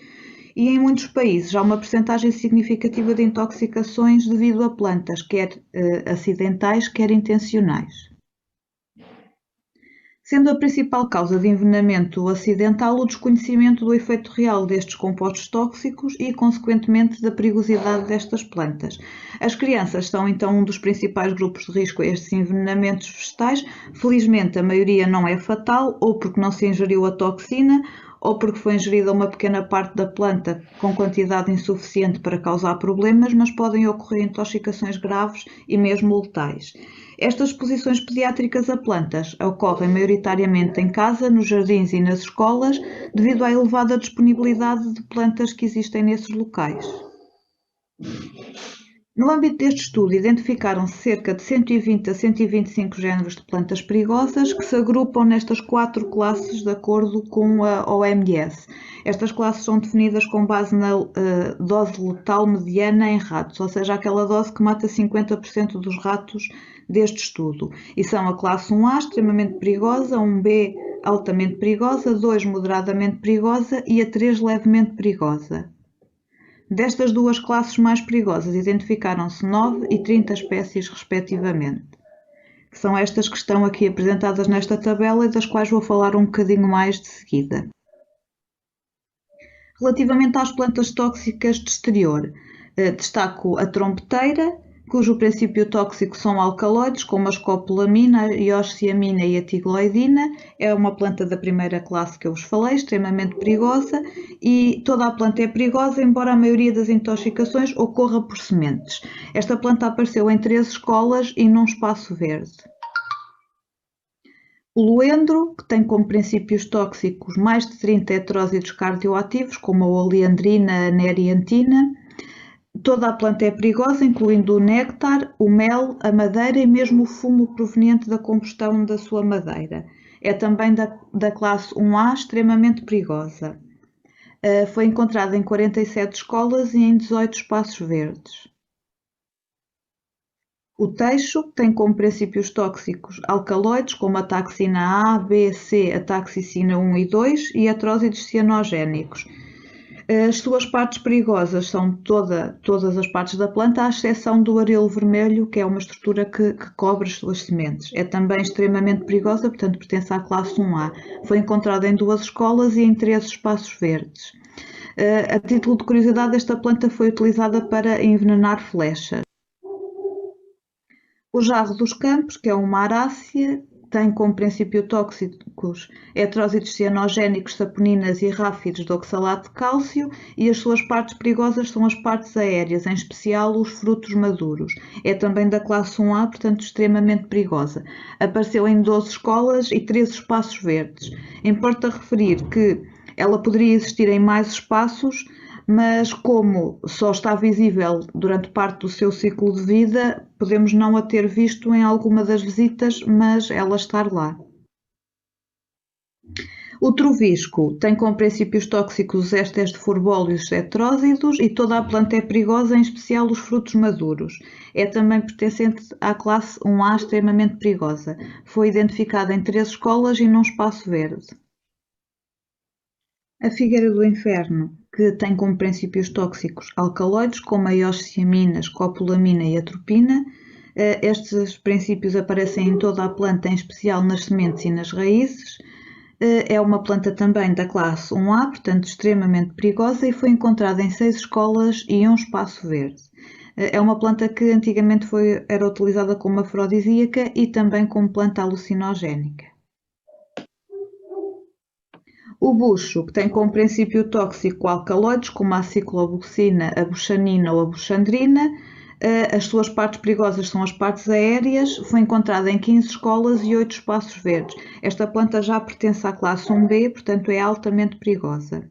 E em muitos países há uma percentagem significativa de intoxicações devido a plantas, quer acidentais, quer intencionais. Sendo a principal causa de envenenamento acidental o desconhecimento do efeito real destes compostos tóxicos e, consequentemente, da perigosidade destas plantas. As crianças são, então, um dos principais grupos de risco a estes envenenamentos vegetais. Felizmente, a maioria não é fatal, ou porque não se ingeriu a toxina, ou porque foi ingerida uma pequena parte da planta com quantidade insuficiente para causar problemas, mas podem ocorrer intoxicações graves e mesmo letais. Estas exposições pediátricas a plantas ocorrem maioritariamente em casa, nos jardins e nas escolas, devido à elevada disponibilidade de plantas que existem nesses locais. No âmbito deste estudo, identificaram-se cerca de 120 a 125 géneros de plantas perigosas que se agrupam nestas 4 classes de acordo com a OMS. Estas classes são definidas com base na dose letal mediana em ratos, ou seja, aquela dose que mata 50% dos ratos deste estudo. E são a classe 1A, extremamente perigosa, 1B, altamente perigosa, 2, moderadamente perigosa e a 3, levemente perigosa. Destas duas classes mais perigosas, identificaram-se 9 e 30 espécies, respectivamente. São estas que estão aqui apresentadas nesta tabela e das quais vou falar um bocadinho mais de seguida. Relativamente às plantas tóxicas de exterior, destaco a trompeteira, cujo princípio tóxico são alcaloides, como a escopolamina, a iosciamina e a tigloidina. É uma planta da primeira classe que eu vos falei, extremamente perigosa, e toda a planta é perigosa, embora a maioria das intoxicações ocorra por sementes. Esta planta apareceu em 3 escolas e num espaço verde. O loendro, que tem como princípios tóxicos mais de 30 heterósidos cardioativos, como a oleandrina, a neriantina. Toda a planta é perigosa, incluindo o néctar, o mel, a madeira e mesmo o fumo proveniente da combustão da sua madeira. É também da classe 1A, extremamente perigosa. Foi encontrada em 47 escolas e em 18 espaços verdes. O teixo tem como princípios tóxicos alcaloides, como a taxina A, B, C, a taxicina 1 e 2 e heterósidos cianogénicos. As suas partes perigosas são todas as partes da planta, à exceção do arilo vermelho, que é uma estrutura que cobre as suas sementes. É também extremamente perigosa, portanto pertence à classe 1A. Foi encontrada em 2 escolas e em 3 espaços verdes. A título de curiosidade, esta planta foi utilizada para envenenar flechas. O jarro dos campos, que é uma arácea, tem como princípio tóxicos heterósidos cianogénicos, saponinas e ráfidos de oxalato de cálcio, e as suas partes perigosas são as partes aéreas, em especial os frutos maduros. É também da classe 1A, portanto extremamente perigosa. Apareceu em 12 escolas e 13 espaços verdes. Importa referir que ela poderia existir em mais espaços, mas como só está visível durante parte do seu ciclo de vida, podemos não a ter visto em alguma das visitas, mas ela estar lá. O trovisco tem como princípios tóxicos os ésteres de furbol e os cetrósidos, e toda a planta é perigosa, em especial os frutos maduros. É também pertencente à classe 1A, extremamente perigosa. Foi identificada em 3 escolas e num espaço verde. A figueira do inferno, que tem como princípios tóxicos alcaloides, como a iosciamina, escopolamina e atropina. Estes princípios aparecem em toda a planta, em especial nas sementes e nas raízes. É uma planta também da classe 1A, portanto extremamente perigosa, e foi encontrada em 6 escolas e um espaço verde. É uma planta que antigamente era utilizada como afrodisíaca e também como planta alucinogénica. O bucho, que tem como princípio tóxico alcaloides, como a ciclobuxina, a buxanina ou a buxandrina. As suas partes perigosas são as partes aéreas. Foi encontrada em 15 escolas e 8 espaços verdes. Esta planta já pertence à classe 1B, portanto é altamente perigosa.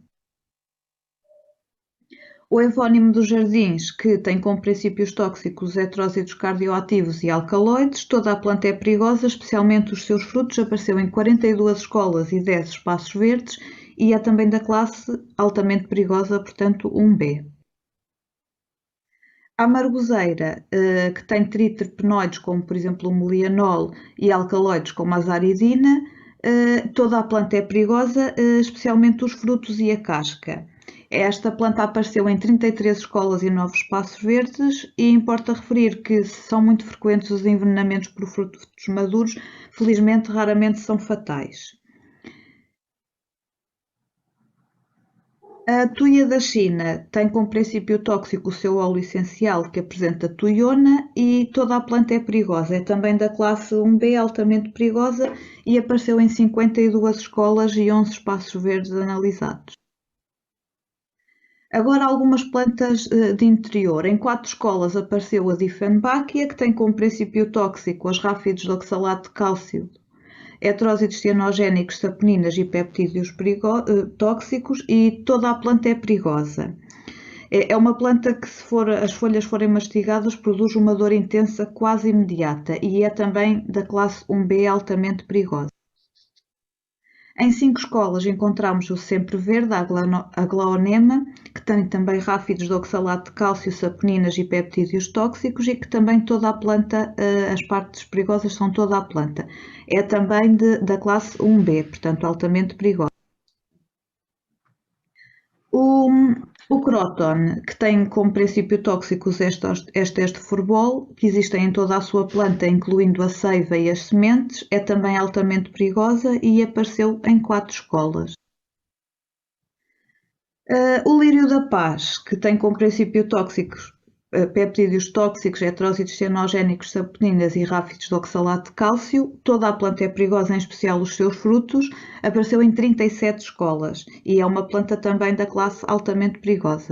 O evónimo dos jardins, que tem como princípios tóxicos heterósidos cardioativos e alcaloides. Toda a planta é perigosa, especialmente os seus frutos. Apareceu em 42 escolas e 10 espaços verdes e é também da classe altamente perigosa, portanto 1B. A amargoseira, que tem triterpenoides, como por exemplo o melianol, e alcaloides, como a azaridina. Toda a planta é perigosa, especialmente os frutos e a casca. Esta planta apareceu em 33 escolas e 9 espaços verdes, e importa referir que são muito frequentes os envenenamentos por frutos maduros. Felizmente, raramente são fatais. A tuia da China tem como princípio tóxico o seu óleo essencial, que apresenta tuiona, e toda a planta é perigosa. É também da classe 1B, altamente perigosa, e apareceu em 52 escolas e 11 espaços verdes analisados. Agora, algumas plantas de interior. Em 4 escolas apareceu a Dieffenbachia, que tem como princípio tóxico as ráfidos de oxalato de cálcio, heterósidos cianogénicos, saponinas e peptídeos tóxicos, e toda a planta é perigosa. É uma planta que, se as folhas forem mastigadas, produz uma dor intensa quase imediata, e é também da classe 1B, altamente perigosa. Em 5 escolas encontramos o sempre-verde, a glaonema, que tem também ráfidos de oxalato de cálcio, saponinas e peptídeos tóxicos, e que também toda a planta, as partes perigosas são toda a planta. É também da classe 1B, portanto altamente perigosa. O cróton, que tem como princípio tóxico os ésteres de furbol, que existem em toda a sua planta, incluindo a seiva e as sementes, é também altamente perigosa e apareceu em 4 escolas. O lírio da paz, que tem como princípio tóxicos peptídeos tóxicos, heterósidos cianogénicos, saponinas e ráfidos de oxalato de cálcio. Toda a planta é perigosa, em especial os seus frutos. Apareceu em 37 escolas e é uma planta também da classe altamente perigosa.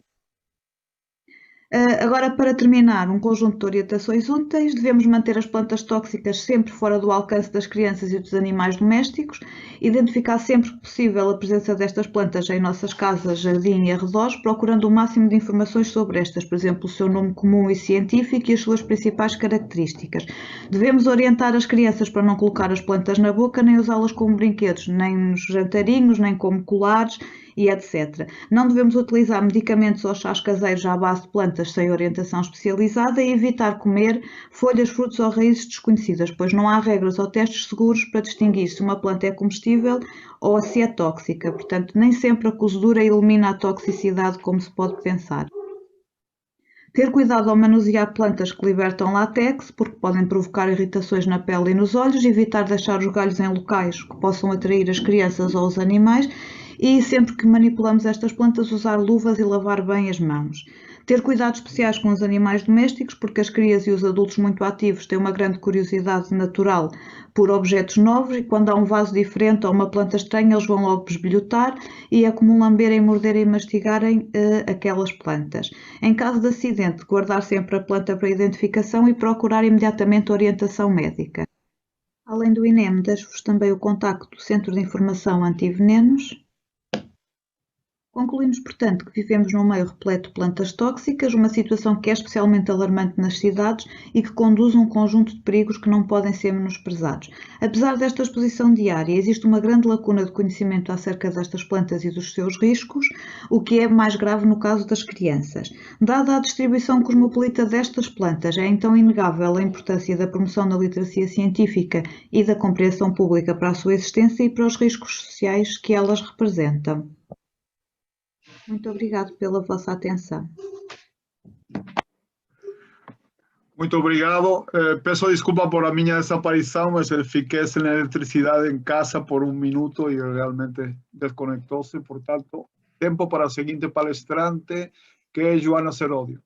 Agora, para terminar, um conjunto de orientações úteis: devemos manter as plantas tóxicas sempre fora do alcance das crianças e dos animais domésticos, identificar sempre que possível a presença destas plantas em nossas casas, jardim e arredores, procurando o máximo de informações sobre estas, por exemplo, o seu nome comum e científico e as suas principais características. Devemos orientar as crianças para não colocar as plantas na boca, nem usá-las como brinquedos, nem nos jantarinhos, nem como colares e etc. Não devemos utilizar medicamentos ou chás caseiros à base de plantas sem orientação especializada e evitar comer folhas, frutos ou raízes desconhecidas, pois não há regras ou testes seguros para distinguir se uma planta é comestível ou se é tóxica. Portanto, nem sempre a cozedura elimina a toxicidade como se pode pensar. Ter cuidado ao manusear plantas que libertam látex, porque podem provocar irritações na pele e nos olhos, evitar deixar os galhos em locais que possam atrair as crianças ou os animais e, sempre que manipulamos estas plantas, usar luvas e lavar bem as mãos. Ter cuidados especiais com os animais domésticos, porque as crias e os adultos muito ativos têm uma grande curiosidade natural por objetos novos e quando há um vaso diferente ou uma planta estranha, eles vão logo besbilhotar e é comum lamberem, morderem e mastigarem aquelas plantas. Em caso de acidente, guardar sempre a planta para identificação e procurar imediatamente orientação médica. Além do INEM, deixo-vos também o contacto do Centro de Informação Antivenenos. Concluímos, portanto, que vivemos num meio repleto de plantas tóxicas, uma situação que é especialmente alarmante nas cidades e que conduz a um conjunto de perigos que não podem ser menosprezados. Apesar desta exposição diária, existe uma grande lacuna de conhecimento acerca destas plantas e dos seus riscos, o que é mais grave no caso das crianças. Dada a distribuição cosmopolita destas plantas, é então inegável a importância da promoção da literacia científica e da compreensão pública para a sua existência e para os riscos sociais que elas representam. Muito obrigado pela vossa atenção. Muito obrigado. Peço desculpa por a minha desaparição, mas fiquei sem eletricidade em casa por um minuto e realmente desconectou-se. Portanto, tempo para a seguinte palestrante, que é Joana Seródio.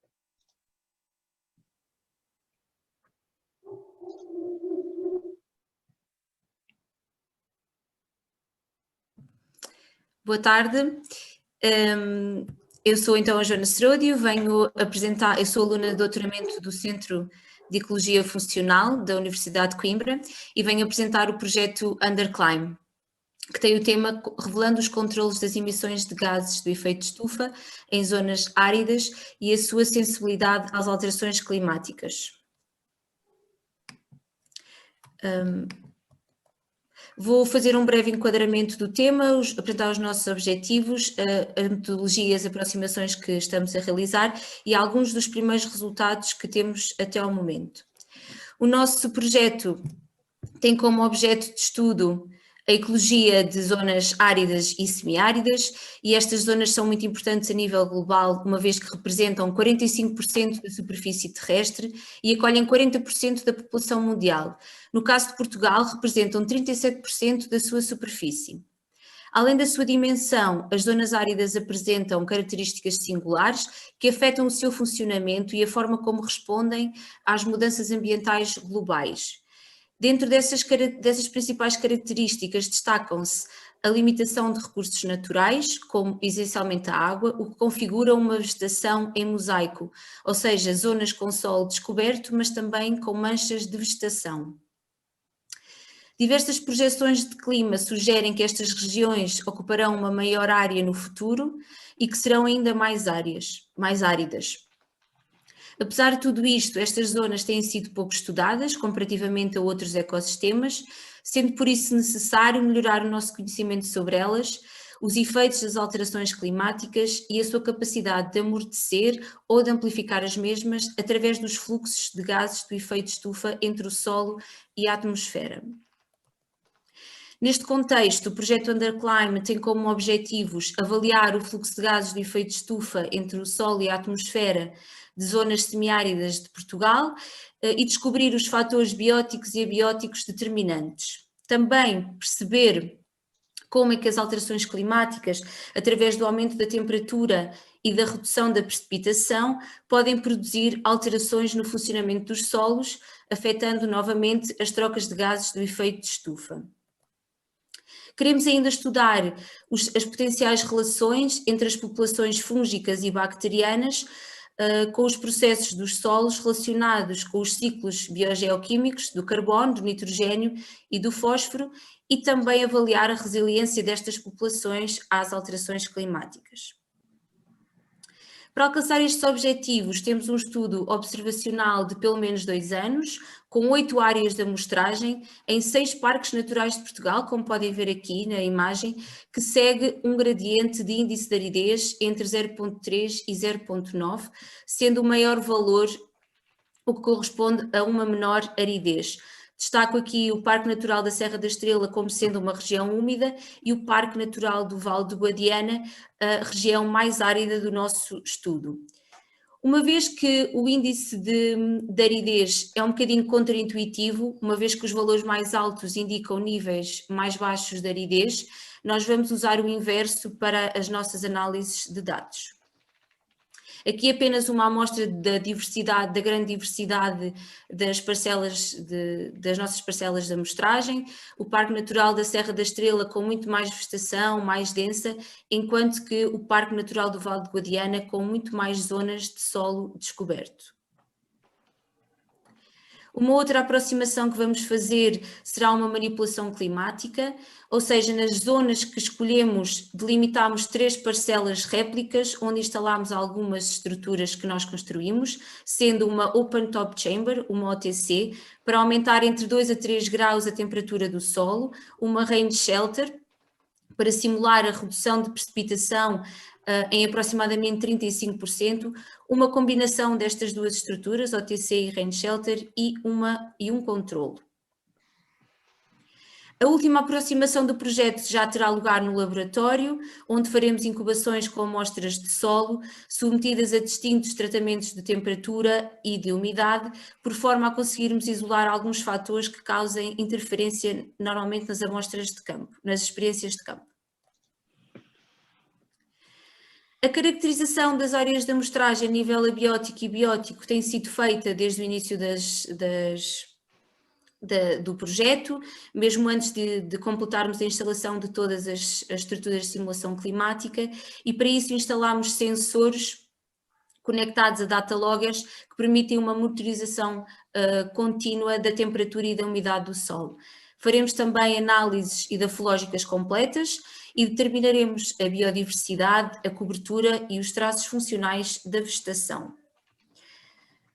Boa tarde. Eu sou então a Joana Seródio, venho apresentar, eu sou aluna de doutoramento do Centro de Ecologia Funcional da Universidade de Coimbra e venho apresentar o projeto Underclimb, que tem o tema revelando os controlos das emissões de gases do efeito estufa em zonas áridas e a sua sensibilidade às alterações climáticas. Vou fazer um breve enquadramento do tema, apresentar os nossos objetivos, a metodologia e as aproximações que estamos a realizar e alguns dos primeiros resultados que temos até ao momento. O nosso projeto tem como objeto de estudo a ecologia de zonas áridas e semiáridas e estas zonas são muito importantes a nível global, uma vez que representam 45% da superfície terrestre e acolhem 40% da população mundial. No caso de Portugal, representam 37% da sua superfície. Além da sua dimensão, as zonas áridas apresentam características singulares que afetam o seu funcionamento e a forma como respondem às mudanças ambientais globais. Dentro dessas principais características destacam-se a limitação de recursos naturais, como essencialmente a água, o que configura uma vegetação em mosaico, ou seja, zonas com solo descoberto, mas também com manchas de vegetação. Diversas projeções de clima sugerem que estas regiões ocuparão uma maior área no futuro e que serão ainda mais áridas. Apesar de tudo isto, estas zonas têm sido pouco estudadas comparativamente a outros ecossistemas, sendo por isso necessário melhorar o nosso conhecimento sobre elas, os efeitos das alterações climáticas e a sua capacidade de amortecer ou de amplificar as mesmas através dos fluxos de gases do efeito estufa entre o solo e a atmosfera. Neste contexto, o projeto Underclimb tem como objetivos avaliar o fluxo de gases do efeito estufa entre o solo e a atmosfera de zonas semiáridas de Portugal e descobrir os fatores bióticos e abióticos determinantes. Também perceber como é que as alterações climáticas, através do aumento da temperatura e da redução da precipitação, podem produzir alterações no funcionamento dos solos, afetando novamente as trocas de gases do efeito de estufa. Queremos ainda estudar as potenciais relações entre as populações fúngicas e bacterianas, com os processos dos solos relacionados com os ciclos biogeoquímicos do carbono, do nitrogênio e do fósforo, e também avaliar a resiliência destas populações às alterações climáticas. Para alcançar estes objetivos, temos um estudo observacional de pelo menos 2 anos, com 8 áreas de amostragem, em 6 parques naturais de Portugal, como podem ver aqui na imagem, que segue um gradiente de índice de aridez entre 0,3 e 0,9, sendo o maior valor o que corresponde a uma menor aridez. Destaco aqui o Parque Natural da Serra da Estrela como sendo uma região úmida e o Parque Natural do Vale do Guadiana, a região mais árida do nosso estudo. Uma vez que o índice de aridez é um bocadinho contraintuitivo, uma vez que os valores mais altos indicam níveis mais baixos de aridez, nós vamos usar o inverso para as nossas análises de dados. Aqui apenas uma amostra da diversidade, da grande diversidade das parcelas, das nossas parcelas de amostragem. O Parque Natural da Serra da Estrela com muito mais vegetação, mais densa, enquanto que o Parque Natural do Vale do Guadiana com muito mais zonas de solo descoberto. Uma outra aproximação que vamos fazer será uma manipulação climática, ou seja, nas zonas que escolhemos, delimitamos 3 parcelas réplicas, onde instalamos algumas estruturas que nós construímos, sendo uma Open Top Chamber, uma OTC, para aumentar entre 2 a 3 graus a temperatura do solo, uma Rain Shelter, para simular a redução de precipitação em aproximadamente 35%, uma combinação destas duas estruturas, OTC e Rain Shelter, e um controlo. A última aproximação do projeto já terá lugar no laboratório, onde faremos incubações com amostras de solo, submetidas a distintos tratamentos de temperatura e de umidade, por forma a conseguirmos isolar alguns fatores que causem interferência normalmente nas amostras de campo, nas experiências de campo. A caracterização das áreas de amostragem a nível abiótico e biótico tem sido feita desde o início do projeto, mesmo antes de completarmos a instalação de todas as estruturas de simulação climática, e para isso instalámos sensores conectados a data loggers que permitem uma monitorização contínua da temperatura e da umidade do solo. Faremos também análises edafológicas completas e determinaremos a biodiversidade, a cobertura e os traços funcionais da vegetação.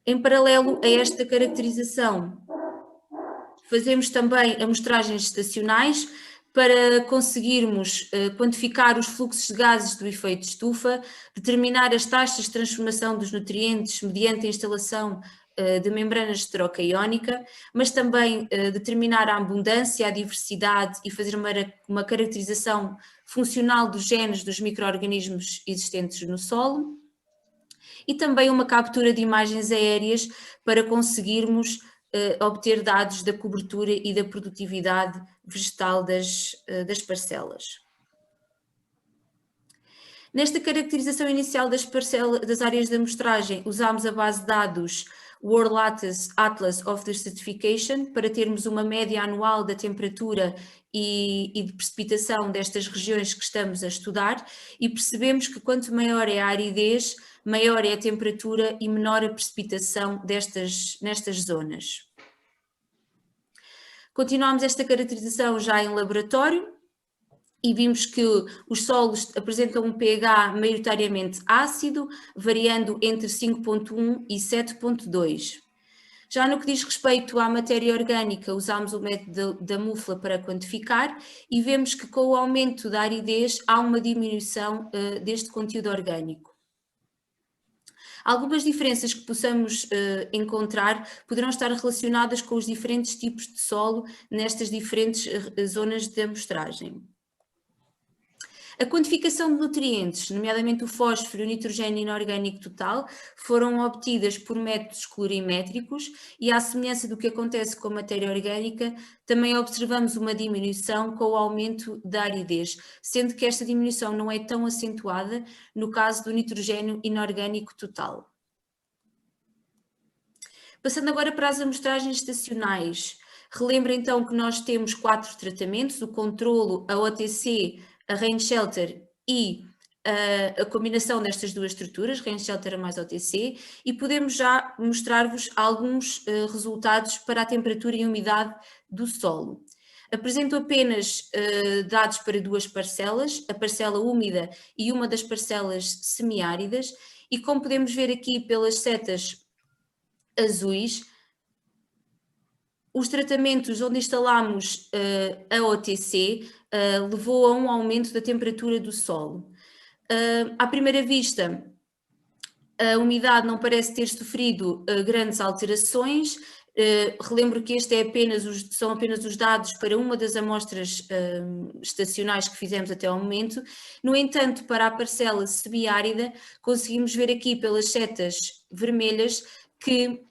Em paralelo a esta caracterização, fazemos também amostragens estacionais para conseguirmos quantificar os fluxos de gases do efeito estufa, determinar as taxas de transformação dos nutrientes mediante a instalação de membranas de troca iónica, mas também determinar a abundância, a diversidade e fazer uma caracterização funcional dos genes dos micro-organismos existentes no solo, e também uma captura de imagens aéreas para conseguirmos obter dados da cobertura e da produtividade vegetal das parcelas. Nesta caracterização inicial das áreas de amostragem, usámos a base de dados World Atlas of Desertification para termos uma média anual da temperatura e de precipitação destas regiões que estamos a estudar, e percebemos que quanto maior é a aridez, maior é a temperatura e menor a precipitação nestas zonas. Continuamos esta caracterização já em laboratório e vimos que os solos apresentam um pH maioritariamente ácido, variando entre 5,1 e 7,2. Já no que diz respeito à matéria orgânica, usámos o método da mufla para quantificar e vemos que com o aumento da aridez há uma diminuição deste conteúdo orgânico. Algumas diferenças que possamos encontrar poderão estar relacionadas com os diferentes tipos de solo nestas diferentes zonas de amostragem. A quantificação de nutrientes, nomeadamente o fósforo e o nitrogênio inorgânico total, foram obtidas por métodos colorimétricos e, à semelhança do que acontece com a matéria orgânica, também observamos uma diminuição com o aumento da aridez, sendo que esta diminuição não é tão acentuada no caso do nitrogênio inorgânico total. Passando agora para as amostragens estacionais, relembro então que nós temos 4 tratamentos: o controlo, a OTC, a Rain Shelter e a combinação destas duas estruturas, Rain Shelter mais OTC, e podemos já mostrar-vos alguns resultados para a temperatura e umidade do solo. Apresento apenas dados para duas parcelas, a parcela úmida e uma das parcelas semiáridas, e como podemos ver aqui pelas setas azuis, os tratamentos onde instalamos a OTC levou a um aumento da temperatura do solo. À primeira vista, a umidade não parece ter sofrido grandes alterações. Relembro que este são apenas os dados para uma das amostras estacionais que fizemos até ao momento. No entanto, para a parcela semiárida, conseguimos ver aqui pelas setas vermelhas que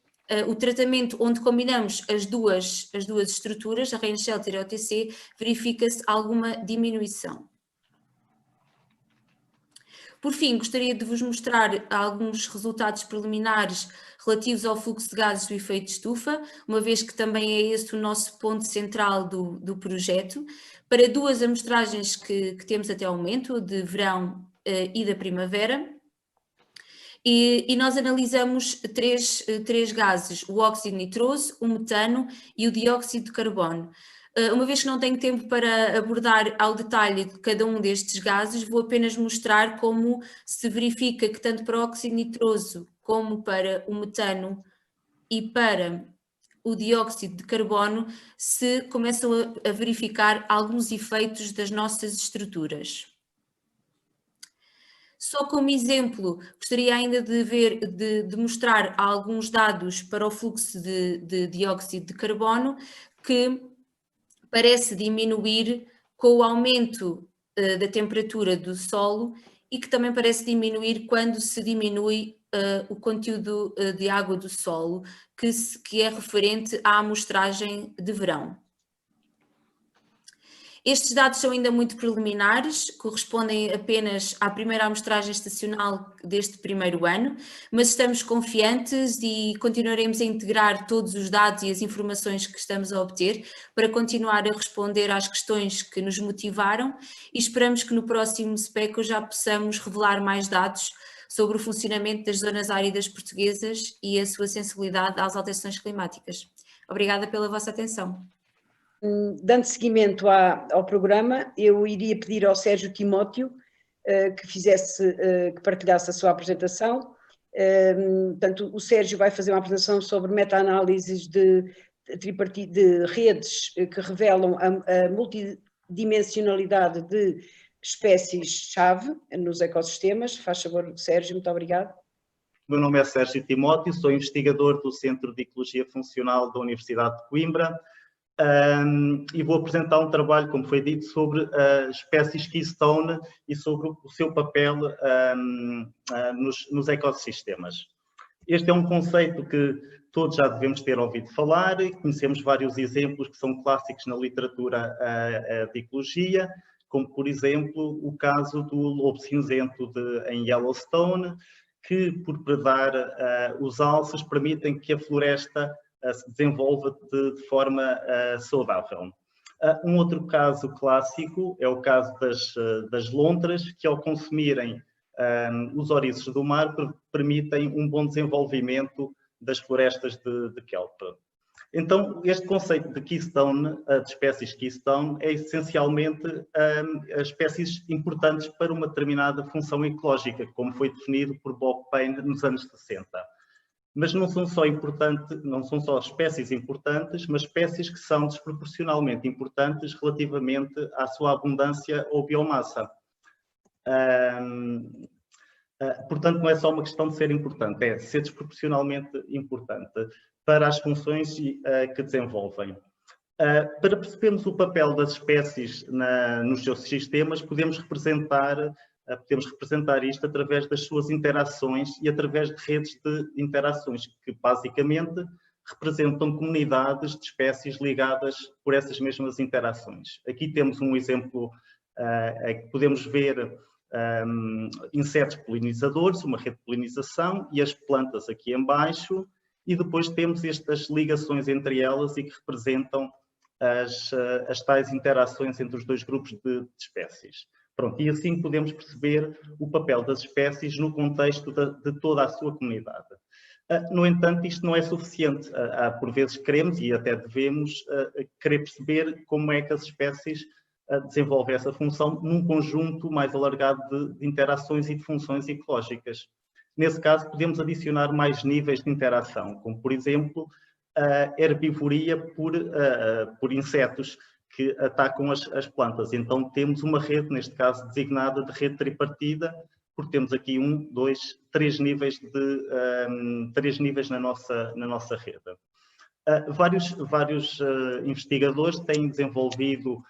o tratamento onde combinamos as duas estruturas, a Rain Shelter e a OTC, verifica-se alguma diminuição. Por fim, gostaria de vos mostrar alguns resultados preliminares relativos ao fluxo de gases do efeito de estufa, uma vez que também é esse o nosso ponto central do projeto, para duas amostragens que temos até ao momento, de verão e da primavera. E nós analisamos três gases, o óxido nitroso, o metano e o dióxido de carbono. Uma vez que não tenho tempo para abordar ao detalhe de cada um destes gases, vou apenas mostrar como se verifica que tanto para o óxido nitroso como para o metano e para o dióxido de carbono se começam a verificar alguns efeitos das nossas estruturas. Só como exemplo, gostaria ainda de mostrar alguns dados para o fluxo de dióxido de carbono que parece diminuir com o aumento da temperatura do solo e que também parece diminuir quando se diminui o conteúdo de água do solo, que é referente à amostragem de verão. Estes dados são ainda muito preliminares, correspondem apenas à primeira amostragem estacional deste primeiro ano, mas estamos confiantes e continuaremos a integrar todos os dados e as informações que estamos a obter para continuar a responder às questões que nos motivaram e esperamos que no próximo SPECO já possamos revelar mais dados sobre o funcionamento das zonas áridas portuguesas e a sua sensibilidade às alterações climáticas. Obrigada pela vossa atenção. Dando seguimento ao programa, eu iria pedir ao Sérgio Timóteo que partilhasse a sua apresentação. Portanto, o Sérgio vai fazer uma apresentação sobre meta-análises de redes que revelam a multidimensionalidade de espécies-chave nos ecossistemas. Faz favor, Sérgio, muito obrigado. Meu nome é Sérgio Timóteo, sou investigador do Centro de Ecologia Funcional da Universidade de Coimbra. E vou apresentar um trabalho, como foi dito, sobre as espécies Keystone e sobre o seu papel nos ecossistemas. Este é um conceito que todos já devemos ter ouvido falar e conhecemos vários exemplos que são clássicos na literatura de ecologia, como, por exemplo, o caso do lobo cinzento em Yellowstone, que, por predar os alces, permitem que a floresta se desenvolva de forma saudável. Um outro caso clássico é o caso das lontras, que ao consumirem os ouriços do mar permitem um bom desenvolvimento das florestas de kelp. Então, este conceito de Keystone, de espécies Keystone, é essencialmente as espécies importantes para uma determinada função ecológica, como foi definido por Bob Payne nos anos 60. Mas não são só espécies importantes, mas espécies que são desproporcionalmente importantes relativamente à sua abundância ou biomassa. Portanto, não é só uma questão de ser importante, é ser desproporcionalmente importante para as funções que desenvolvem. Para percebermos o papel das espécies nos seus sistemas, podemos representar isto através das suas interações e através de redes de interações, que basicamente representam comunidades de espécies ligadas por essas mesmas interações. Aqui temos um exemplo que podemos ver insetos polinizadores, uma rede de polinização, e as plantas aqui em baixo, e depois temos estas ligações entre elas e que representam as tais interações entre os dois grupos de espécies. Pronto, e assim podemos perceber o papel das espécies no contexto de toda a sua comunidade. No entanto, isto não é suficiente. Por vezes queremos e até devemos querer perceber como é que as espécies desenvolvem essa função num conjunto mais alargado de interações e de funções ecológicas. Nesse caso, podemos adicionar mais níveis de interação, como, por exemplo, a herbivoria por insetos que atacam as plantas. Então, temos uma rede, neste caso designada de rede tripartida, porque temos aqui 1, 2, 3 níveis, na nossa rede. Vários investigadores têm desenvolvido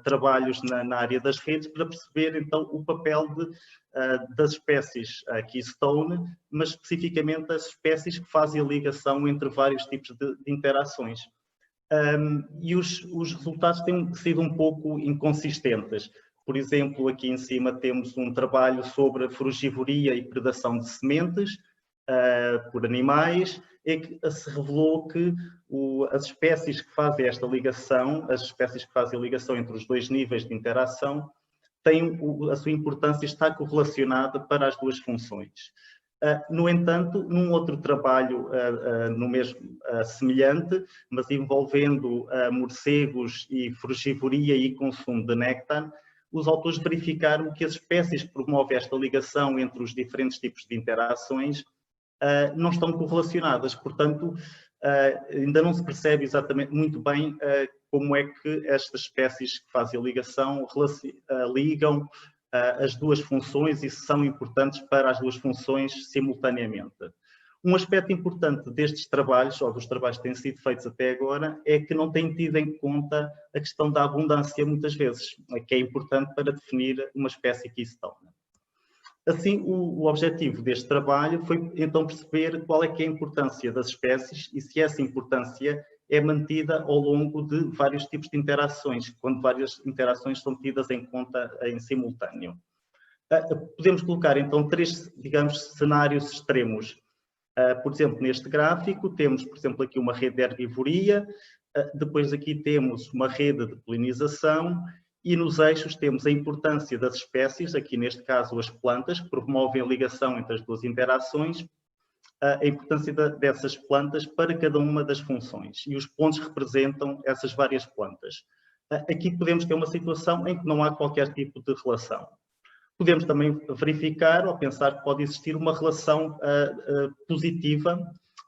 trabalhos na área das redes para perceber, então, o papel das espécies Keystone, mas especificamente as espécies que fazem a ligação entre vários tipos de interações. E os resultados têm sido um pouco inconsistentes. Por exemplo, aqui em cima temos um trabalho sobre a frugivoria e predação de sementes por animais, em que se revelou que as espécies que fazem esta ligação, as espécies que fazem a ligação entre os dois níveis de interação, a sua importância está correlacionada para as duas funções. No entanto, num outro trabalho no mesmo, semelhante, mas envolvendo morcegos e frugivoria e consumo de néctar, os autores verificaram que as espécies que promovem esta ligação entre os diferentes tipos de interações não estão correlacionadas. Portanto, ainda não se percebe exatamente muito bem como é que estas espécies que fazem a ligação ligam as duas funções e se são importantes para as duas funções simultaneamente. Um aspecto importante destes trabalhos, ou dos trabalhos que têm sido feitos até agora, é que não têm tido em conta a questão da abundância muitas vezes, que é importante para definir uma espécie Keystone. Assim, o objetivo deste trabalho foi então perceber qual é que é a importância das espécies e se essa importância é mantida ao longo de vários tipos de interações, quando várias interações são tidas em conta em simultâneo. Podemos colocar então 3, digamos, cenários extremos. Por exemplo, neste gráfico temos, por exemplo, aqui uma rede de herbivoria, depois aqui temos uma rede de polinização e nos eixos temos a importância das espécies, aqui neste caso as plantas, que promovem a ligação entre as duas interações, a importância dessas plantas para cada uma das funções e os pontos representam essas várias plantas. Aqui podemos ter uma situação em que não há qualquer tipo de relação. Podemos também verificar ou pensar que pode existir uma relação positiva,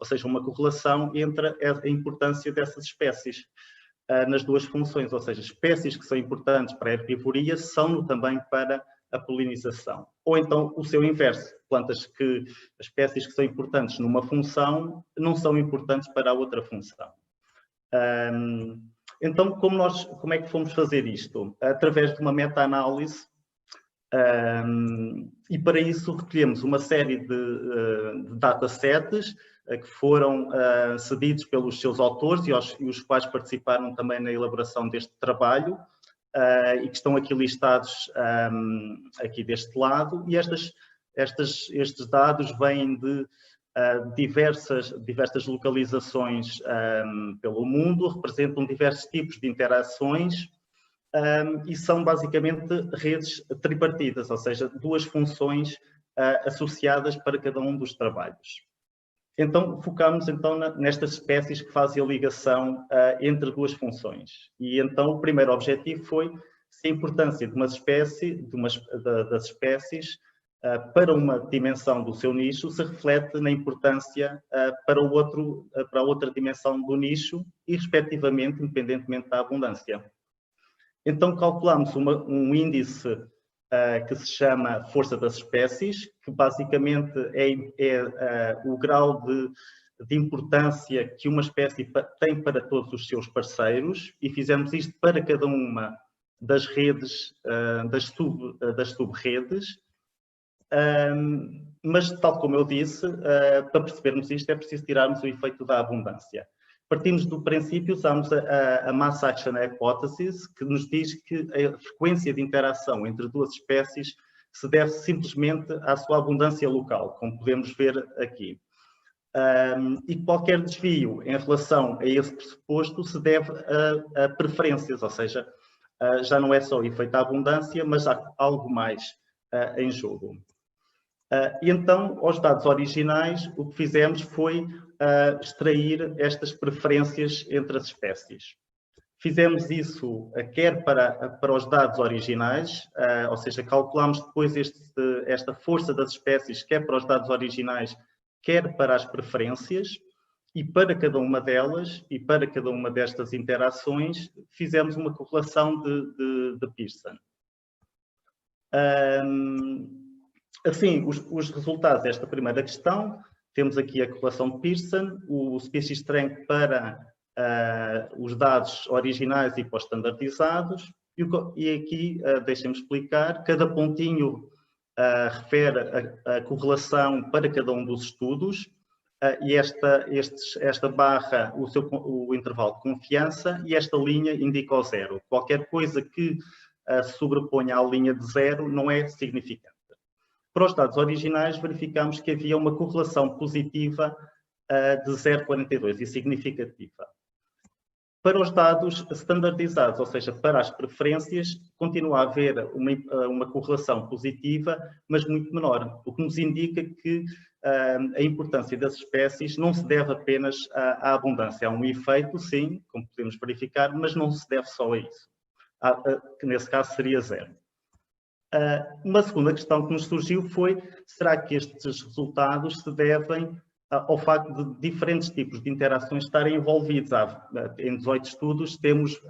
ou seja, uma correlação entre a importância dessas espécies nas duas funções, ou seja, espécies que são importantes para a herbivoria são também para a polinização. Ou então o seu inverso, espécies que são importantes numa função não são importantes para a outra função. Então, como é que fomos fazer isto? Através de uma meta-análise, e para isso recolhemos uma série de datasets que foram cedidos pelos seus autores e os quais participaram também na elaboração deste trabalho, e que estão aqui listados aqui deste lado, e estes dados vêm de diversas localizações pelo mundo, representam diversos tipos de interações e são basicamente redes tripartidas, ou seja, duas funções associadas para cada um dos trabalhos. Então, focamos nestas espécies que fazem a ligação entre duas funções. E então o primeiro objetivo foi se a importância de das espécies para uma dimensão do seu nicho se reflete na importância para a outra dimensão do nicho e, respectivamente, independentemente da abundância. Então, calculamos um índice que se chama força das espécies, que basicamente é o grau de importância que uma espécie tem para todos os seus parceiros, e fizemos isto para cada uma das redes, das sub-redes, mas, tal como eu disse, para percebermos isto é preciso tirarmos o efeito da abundância. Partimos do princípio, usamos a Mass Action Hypothesis, que nos diz que a frequência de interação entre duas espécies se deve simplesmente à sua abundância local, como podemos ver aqui. E qualquer desvio em relação a esse pressuposto se deve a preferências, ou seja, já não é só o efeito da abundância, mas há algo mais em jogo. E então, aos dados originais, o que fizemos foi extrair estas preferências entre as espécies. Fizemos isso quer para os dados originais, ou seja, calculamos depois esta força das espécies, quer para os dados originais, quer para as preferências, e para cada uma delas, e para cada uma destas interações, fizemos uma correlação de Pearson. Assim, os resultados desta primeira questão, temos aqui a correlação de Pearson, o Species Strength para os dados originais e para os standardizados, e aqui deixem-me explicar, cada pontinho refere a correlação para cada um dos estudos, e esta barra, o intervalo de confiança, e esta linha indica o zero. Qualquer coisa que se sobreponha à linha de zero não é significante. Para os dados originais, verificamos que havia uma correlação positiva de 0,42 e significativa. Para os dados standardizados, ou seja, para as preferências, continua a haver uma correlação positiva, mas muito menor, o que nos indica que a importância das espécies não se deve apenas à abundância. Há um efeito, sim, como podemos verificar, mas não se deve só a isso, que nesse caso seria zero. Uma segunda questão que nos surgiu foi, será que estes resultados se devem ao facto de diferentes tipos de interações estarem envolvidos? Em 18 estudos temos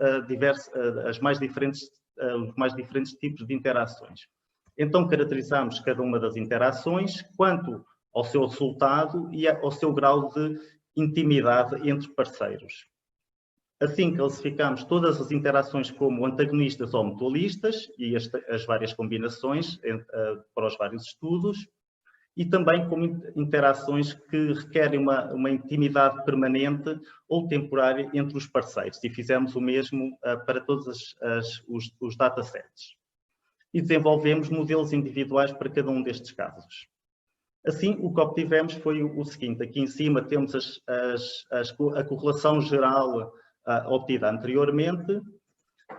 os mais diferentes tipos de interações. Então caracterizamos cada uma das interações quanto ao seu resultado e ao seu grau de intimidade entre parceiros. Assim, classificamos todas as interações como antagonistas ou mutualistas e as várias combinações para os vários estudos, e também como interações que requerem uma intimidade permanente ou temporária entre os parceiros, e fizemos o mesmo para todos os datasets. E desenvolvemos modelos individuais para cada um destes casos. Assim, o que obtivemos foi o seguinte: aqui em cima temos a correlação geral obtida anteriormente,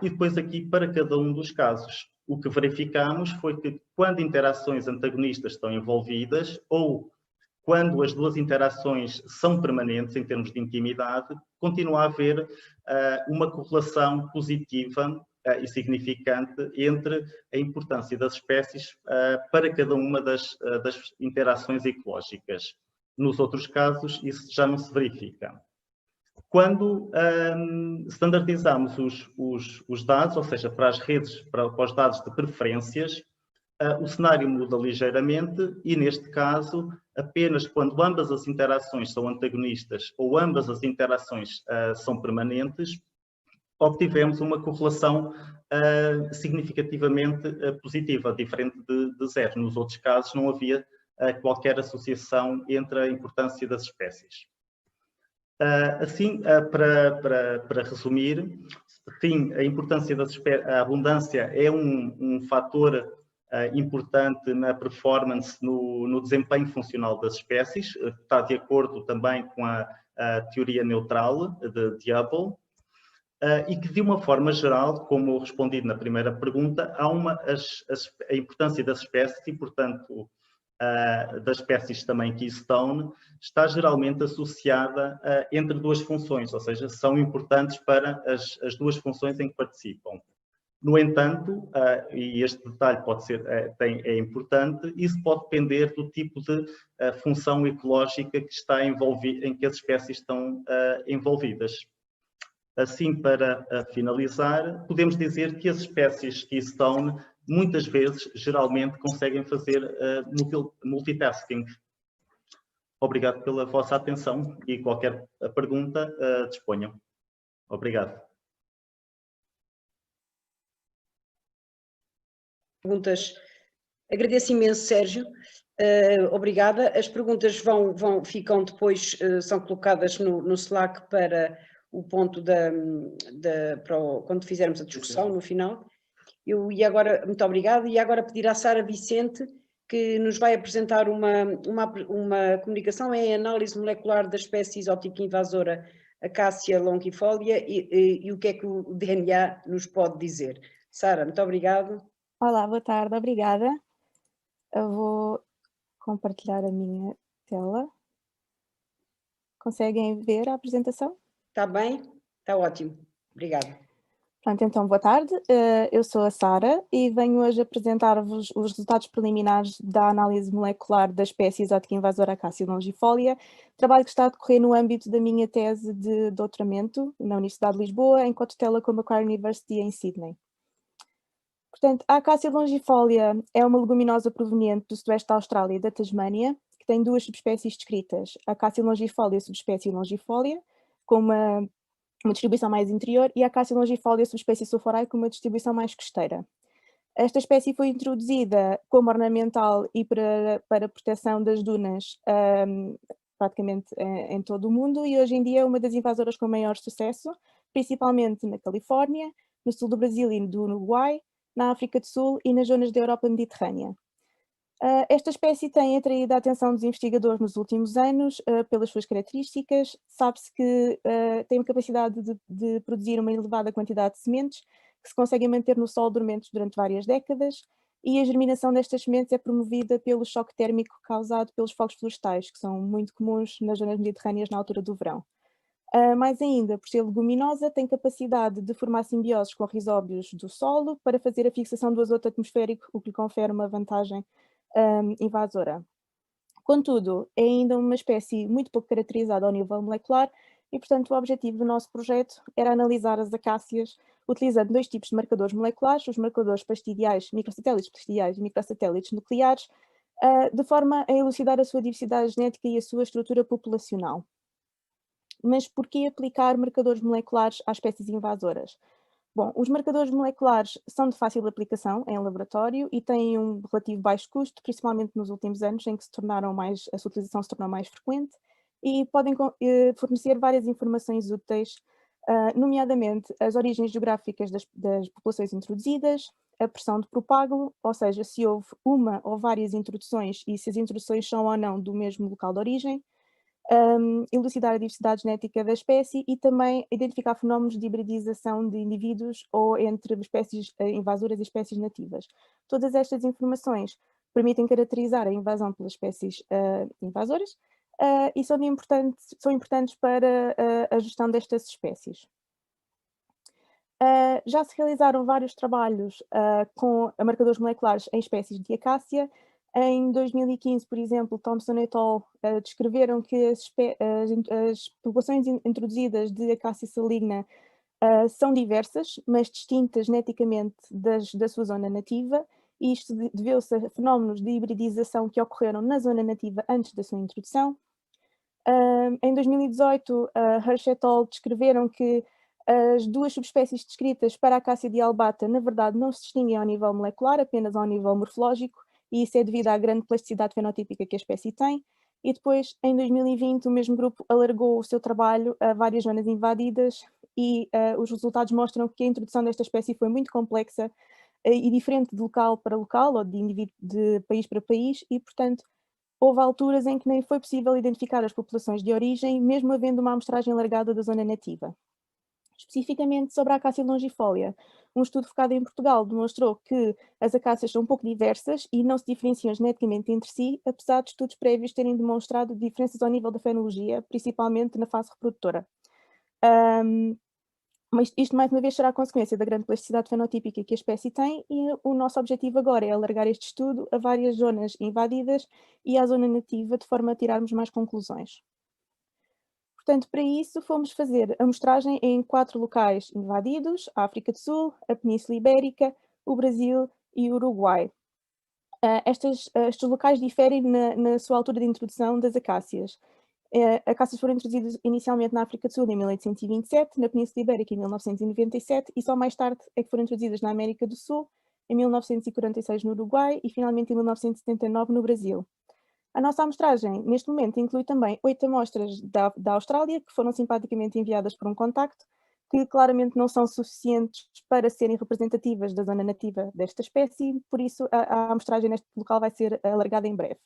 e depois aqui para cada um dos casos. O que verificamos foi que quando interações antagonistas estão envolvidas, ou quando as duas interações são permanentes em termos de intimidade, continua a haver uma correlação positiva e significante entre a importância das espécies para cada uma das interações ecológicas. Nos outros casos, isso já não se verifica. Quando standardizamos os dados, ou seja, para as redes, para os dados de preferências, o cenário muda ligeiramente, e neste caso, apenas quando ambas as interações são antagonistas ou ambas as interações são permanentes, obtivemos uma correlação significativamente positiva, diferente de zero. Nos outros casos não havia qualquer associação entre a importância das espécies. Assim, para resumir, sim, a importância a abundância é um fator importante na performance, no desempenho funcional das espécies, está de acordo também com a teoria neutral de Hubble, e que de uma forma geral, como eu respondi na primeira pergunta, há a importância das espécies e, portanto, das espécies também Keystone, está geralmente associada entre duas funções, ou seja, são importantes para as duas funções em que participam. No entanto, e este detalhe é importante, isso pode depender do tipo de função ecológica que está em que as espécies estão envolvidas. Assim, para finalizar, podemos dizer que as espécies Keystone muitas vezes, geralmente, conseguem fazer multitasking. Obrigado pela vossa atenção e qualquer pergunta disponham. Obrigado. Perguntas. Agradeço imenso, Sérgio. Obrigada. As perguntas ficam depois, são colocadas no Slack para o ponto quando fizermos a discussão no final. Muito obrigada, e agora pedir à Sara Vicente, que nos vai apresentar uma comunicação em análise molecular da espécie exótica invasora Acácia longifolia e o que é que o DNA nos pode dizer. Sara, muito obrigado. Olá, boa tarde, obrigada. Eu vou compartilhar a minha tela. Conseguem ver a apresentação? Está bem? Está ótimo. Obrigada. Pronto, então, boa tarde. Eu sou a Sara e venho hoje apresentar-vos os resultados preliminares da análise molecular da espécie exótica invasora Acácia longifolia, trabalho que está a decorrer no âmbito da minha tese de doutoramento na Universidade de Lisboa, em cotutela com a Macquarie University em Sydney. Portanto, a Acácia longifolia é uma leguminosa proveniente do sudoeste da Austrália e da Tasmânia, que tem duas subespécies descritas, a Acácia longifolia subespécie longifolia, com uma distribuição mais interior, e a Acácia longifolia subespécie sulforae com uma distribuição mais costeira. Esta espécie foi introduzida como ornamental e para proteção das dunas praticamente em todo o mundo, e hoje em dia é uma das invasoras com maior sucesso, principalmente na Califórnia, no sul do Brasil e do Uruguai, na África do Sul e nas zonas da Europa mediterrânea. Esta espécie tem atraído a atenção dos investigadores nos últimos anos pelas suas características. Sabe-se que tem a capacidade de produzir uma elevada quantidade de sementes que se conseguem manter no solo dormentes durante várias décadas, e a germinação destas sementes é promovida pelo choque térmico causado pelos fogos florestais, que são muito comuns nas zonas mediterrâneas na altura do verão. Mais ainda, por ser leguminosa, tem capacidade de formar simbioses com rizóbios do solo para fazer a fixação do azoto atmosférico, o que lhe confere uma vantagem invasora. Contudo, é ainda uma espécie muito pouco caracterizada ao nível molecular e, portanto, o objetivo do nosso projeto era analisar as acácias utilizando dois tipos de marcadores moleculares, os marcadores plastidiais, microsatélites plastidiais e microsatélites nucleares, de forma a elucidar a sua diversidade genética e a sua estrutura populacional. Mas porquê aplicar marcadores moleculares às espécies invasoras? Bom, os marcadores moleculares são de fácil aplicação em laboratório e têm um relativo baixo custo, principalmente nos últimos anos em que a sua utilização se tornou mais frequente, e podem fornecer várias informações úteis, nomeadamente as origens geográficas das populações introduzidas, a pressão de propágulo, ou seja, se houve uma ou várias introduções e se as introduções são ou não do mesmo local de origem, elucidar a diversidade genética da espécie e também identificar fenómenos de hibridização de indivíduos ou entre espécies invasoras e espécies nativas. Todas estas informações permitem caracterizar a invasão pelas espécies invasoras e são importantes para a gestão destas espécies. Já se realizaram vários trabalhos com marcadores moleculares em espécies de acácia. Em 2015, por exemplo, Thompson et al. Descreveram que as populações introduzidas de Acácia saligna são diversas, mas distintas geneticamente da sua zona nativa, e isto deveu-se a fenómenos de hibridização que ocorreram na zona nativa antes da sua introdução. Em 2018, Hirsch et al. Descreveram que as duas subespécies descritas para a Acácia dialbata, na verdade, não se distinguem ao nível molecular, apenas ao nível morfológico, e isso é devido à grande plasticidade fenotípica que a espécie tem. E depois, em 2020, o mesmo grupo alargou o seu trabalho a várias zonas invadidas e os resultados mostram que a introdução desta espécie foi muito complexa e diferente de local para local ou de país para país, e, portanto, houve alturas em que nem foi possível identificar as populações de origem, mesmo havendo uma amostragem alargada da zona nativa. Especificamente sobre a Acácia longifolia, um estudo focado em Portugal demonstrou que as acácias são um pouco diversas e não se diferenciam geneticamente entre si, apesar de estudos prévios terem demonstrado diferenças ao nível da fenologia, principalmente na fase reprodutora. Mas isto, mais uma vez, será a consequência da grande plasticidade fenotípica que a espécie tem, e o nosso objetivo agora é alargar este estudo a várias zonas invadidas e à zona nativa, de forma a tirarmos mais conclusões. Portanto, para isso fomos fazer amostragem em 4 locais invadidos: a África do Sul, a Península Ibérica, o Brasil e o Uruguai. Estes locais diferem na sua altura de introdução das acácias. Acácias foram introduzidas inicialmente na África do Sul em 1827, na Península Ibérica em 1997 e só mais tarde é que foram introduzidas na América do Sul em 1946 no Uruguai e finalmente em 1979 no Brasil. A nossa amostragem, neste momento, inclui também 8 amostras da Austrália, que foram simpaticamente enviadas por um contacto, que claramente não são suficientes para serem representativas da zona nativa desta espécie, por isso a amostragem neste local vai ser alargada em breve.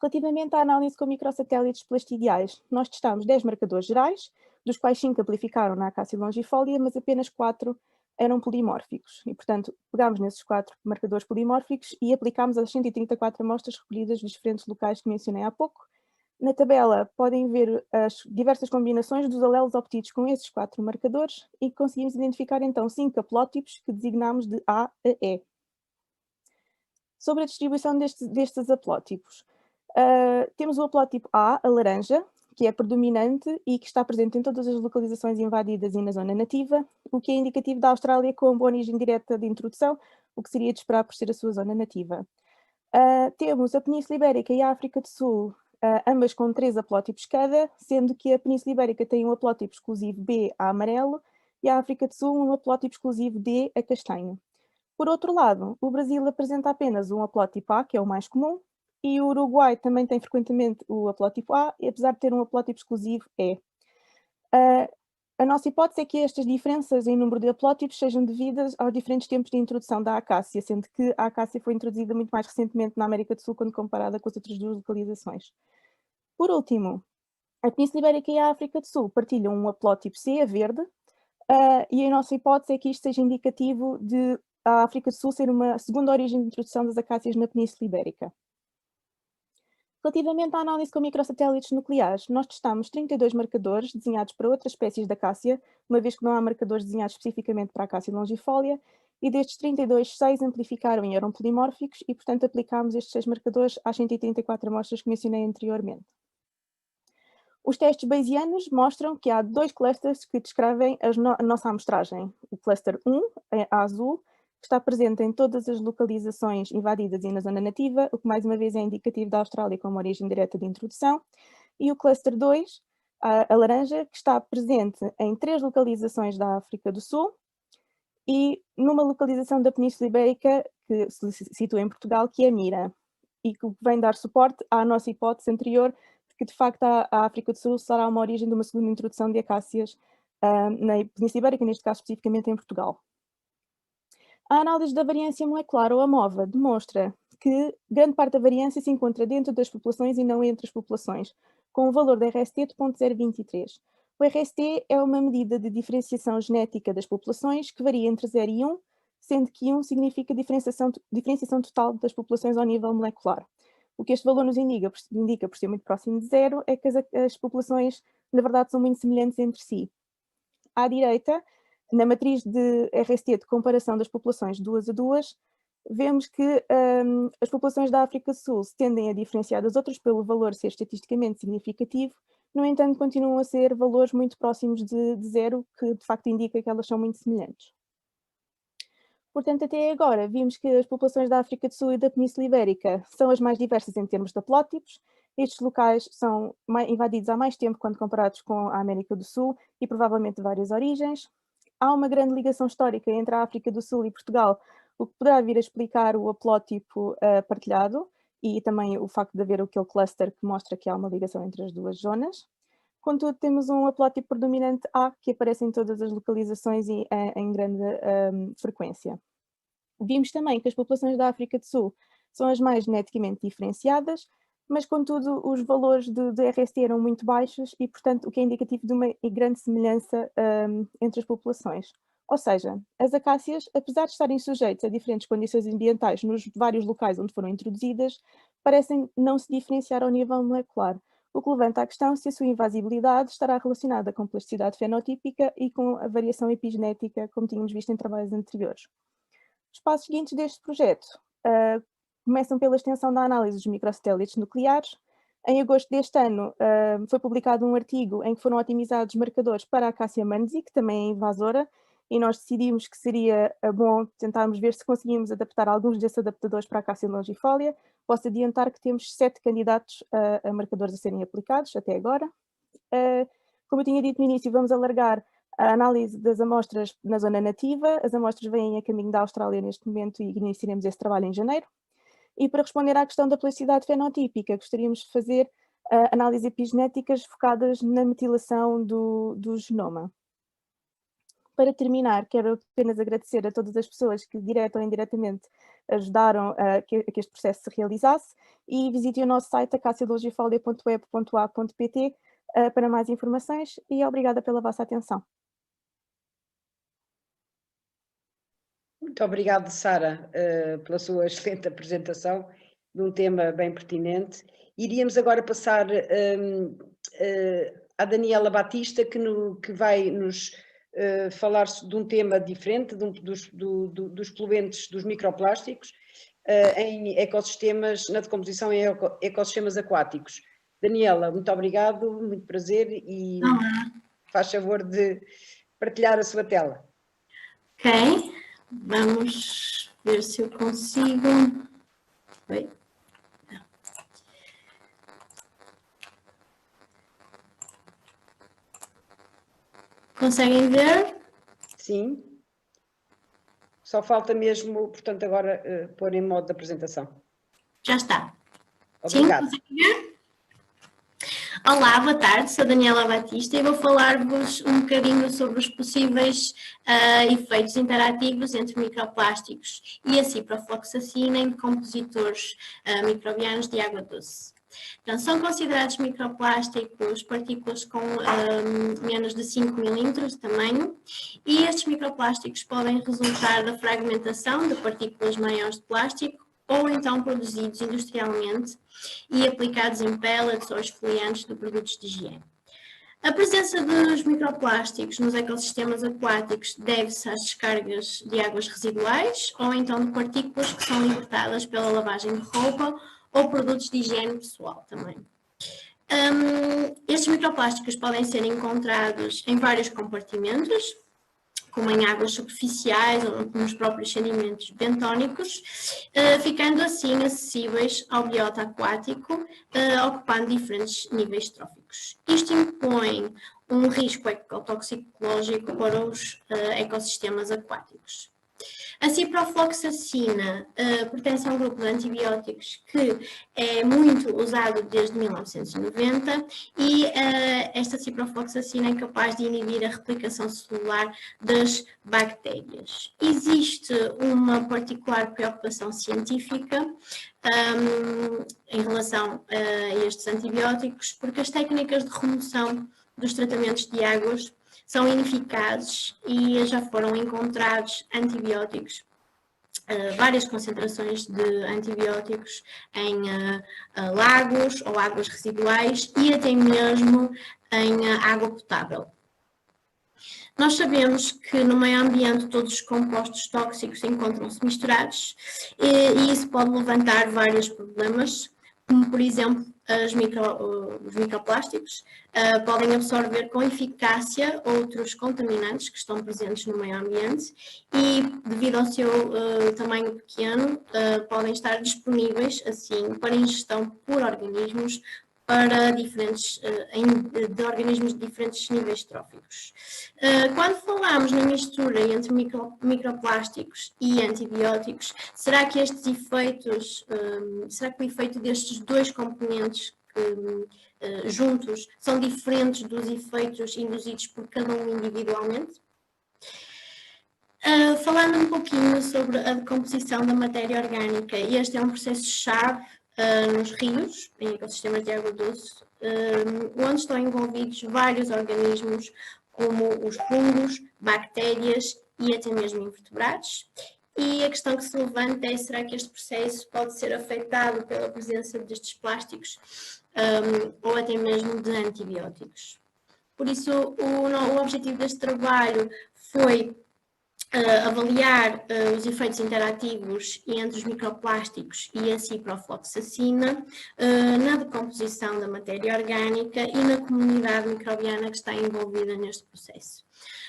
Relativamente à análise com microsatélites plastidiais, nós testámos 10 marcadores gerais, dos quais 5 amplificaram na acácia longifólia, mas apenas 4 eram polimórficos. E, portanto, pegámos nesses 4 marcadores polimórficos e aplicámos as 134 amostras recolhidas dos diferentes locais que mencionei há pouco. Na tabela podem ver as diversas combinações dos alelos obtidos com esses 4 marcadores e conseguimos identificar então 5 haplótipos que designámos de A a E. Sobre a distribuição destes haplótipos, temos o haplótipo A, a laranja, que é predominante e que está presente em todas as localizações invadidas e na zona nativa, o que é indicativo da Austrália com boa origem direta de introdução, o que seria de esperar por ser a sua zona nativa. Temos a Península Ibérica e a África do Sul, ambas com 3 haplótipos cada, sendo que a Península Ibérica tem um haplótipo exclusivo B a amarelo e a África do Sul um haplótipo exclusivo D a castanho. Por outro lado, o Brasil apresenta apenas um haplótipo A, que é o mais comum, e o Uruguai também tem frequentemente o haplótipo A, apesar de ter um haplótipo exclusivo E. A nossa hipótese é que estas diferenças em número de haplótipos sejam devidas aos diferentes tempos de introdução da acácia, sendo que a acácia foi introduzida muito mais recentemente na América do Sul quando comparada com as outras 2 localizações. Por último, a Península Ibérica e a África do Sul partilham um haplótipo C, a verde, e a nossa hipótese é que isto seja indicativo de a África do Sul ser uma segunda origem de introdução das acácias na Península Ibérica. Relativamente à análise com microsatélites nucleares, nós testámos 32 marcadores desenhados para outras espécies de acácia, uma vez que não há marcadores desenhados especificamente para a acácia longifólia, e destes 32, 6 amplificaram e eram polimórficos e, portanto, aplicámos estes 6 marcadores às 134 amostras que mencionei anteriormente. Os testes bayesianos mostram que há 2 clusters que descrevem a nossa amostragem. O cluster 1, a azul, que está presente em todas as localizações invadidas e na zona nativa, o que mais uma vez é indicativo da Austrália como origem direta de introdução, e o cluster 2, a laranja, que está presente em 3 localizações da África do Sul e numa localização da Península Ibérica, que se situa em Portugal, que é Mira, e que vem dar suporte à nossa hipótese anterior de que, de facto, a África do Sul será uma origem de uma segunda introdução de acácias na Península Ibérica, neste caso especificamente em Portugal. A análise da variância molecular, ou AMOVA, demonstra que grande parte da variância se encontra dentro das populações e não entre as populações, com o valor da RST de 0,023. O RST é uma medida de diferenciação genética das populações que varia entre 0 e 1, sendo que 1 significa diferenciação total das populações ao nível molecular. O que este valor nos indica, por ser muito próximo de 0, é que as populações, na verdade, são muito semelhantes entre si. À direita, na matriz de RST de comparação das populações 2 a 2, vemos que as populações da África do Sul se tendem a diferenciar das outras pelo valor ser estatisticamente significativo, no entanto continuam a ser valores muito próximos de 0, que de facto indica que elas são muito semelhantes. Portanto, até agora vimos que as populações da África do Sul e da Península Ibérica são as mais diversas em termos de haplótipos. Estes locais são invadidos há mais tempo quando comparados com a América do Sul e provavelmente de várias origens. Há uma grande ligação histórica entre a África do Sul e Portugal, o que poderá vir a explicar o haplótipo partilhado e também o facto de haver aquele cluster que mostra que há uma ligação entre as 2 zonas. Contudo, temos um haplótipo predominante A que aparece em todas as localizações e em grande frequência. Vimos também que as populações da África do Sul são as mais geneticamente diferenciadas, mas contudo os valores de RST eram muito baixos e, portanto, o que é indicativo de uma grande semelhança entre as populações. Ou seja, as acácias, apesar de estarem sujeitas a diferentes condições ambientais nos vários locais onde foram introduzidas, parecem não se diferenciar ao nível molecular, o que levanta à questão se a sua invasibilidade estará relacionada com plasticidade fenotípica e com a variação epigenética, como tínhamos visto em trabalhos anteriores. Os passos seguintes deste projeto começam pela extensão da análise dos microsatélites nucleares. Em agosto deste ano foi publicado um artigo em que foram otimizados marcadores para a acácia manzi, que também é invasora, e nós decidimos que seria bom tentarmos ver se conseguimos adaptar alguns desses adaptadores para a acácia longifólia. Posso adiantar que temos 7 candidatos a marcadores a serem aplicados até agora. Como eu tinha dito no início, vamos alargar a análise das amostras na zona nativa. As amostras vêm a caminho da Austrália neste momento e iniciaremos esse trabalho em janeiro. E para responder à questão da plasticidade fenotípica, gostaríamos de fazer análises epigenéticas focadas na metilação do genoma. Para terminar, quero apenas agradecer a todas as pessoas que, direta ou indiretamente, ajudaram a que este processo se realizasse e visitem o nosso site acacialogifolia.web.a.pt para mais informações e obrigada pela vossa atenção. Muito obrigada, Sara, pela sua excelente apresentação de um tema bem pertinente. Iríamos agora passar à Daniela Batista, que vai nos falar de um tema diferente, dos poluentes dos microplásticos em ecossistemas, na decomposição em ecossistemas aquáticos. Daniela, muito obrigado, muito prazer e faz favor de partilhar a sua tela. Ok, vamos ver se eu consigo. Oi. Conseguem ver? Sim. Só falta mesmo, portanto, agora pôr em modo de apresentação. Já está. Obrigada. Sim, conseguem ver? Olá, boa tarde, sou Daniela Batista e vou falar-vos um bocadinho sobre os possíveis efeitos interativos entre microplásticos e a ciprofloxacina em decompositores microbianos de água doce. Então, são considerados microplásticos partículas com menos de 5 milímetros de tamanho e estes microplásticos podem resultar da fragmentação de partículas maiores de plástico ou então produzidos industrialmente e aplicados em pellets ou esfoliantes de produtos de higiene. A presença dos microplásticos nos ecossistemas aquáticos deve-se às descargas de águas residuais ou então de partículas que são libertadas pela lavagem de roupa ou produtos de higiene pessoal também. Estes microplásticos podem ser encontrados em vários compartimentos, como em águas superficiais ou nos próprios sedimentos bentónicos, ficando assim acessíveis ao biota aquático, ocupando diferentes níveis tróficos. Isto impõe um risco ecotoxicológico para os ecossistemas aquáticos. A ciprofloxacina pertence a um grupo de antibióticos que é muito usado desde 1990 e esta ciprofloxacina é capaz de inibir a replicação celular das bactérias. Existe uma particular preocupação científica em relação a estes antibióticos, porque as técnicas de remoção dos tratamentos de águas são ineficazes e já foram encontrados antibióticos, várias concentrações de antibióticos em lagos ou águas residuais e até mesmo em água potável. Nós sabemos que no meio ambiente todos os compostos tóxicos encontram-se misturados e isso pode levantar vários problemas, como por exemplo os microplásticos podem absorver com eficácia outros contaminantes que estão presentes no meio ambiente e, devido ao seu tamanho pequeno, podem estar disponíveis assim para ingestão por organismos de organismos de diferentes níveis tróficos. Quando falamos na mistura entre microplásticos e antibióticos, será que estes efeitos, será que o efeito destes dois componentes juntos são diferentes dos efeitos induzidos por cada um individualmente? Falando um pouquinho sobre a decomposição da matéria orgânica, este é um processo-chave nos rios, em ecossistemas de água doce, onde estão envolvidos vários organismos, como os fungos, bactérias e até mesmo invertebrados. E a questão que se levanta é: será que este processo pode ser afetado pela presença destes plásticos ou até mesmo de antibióticos? Por isso, o objetivo deste trabalho foi avaliar os efeitos interativos entre os microplásticos e a ciprofloxacina na decomposição da matéria orgânica e na comunidade microbiana que está envolvida neste processo.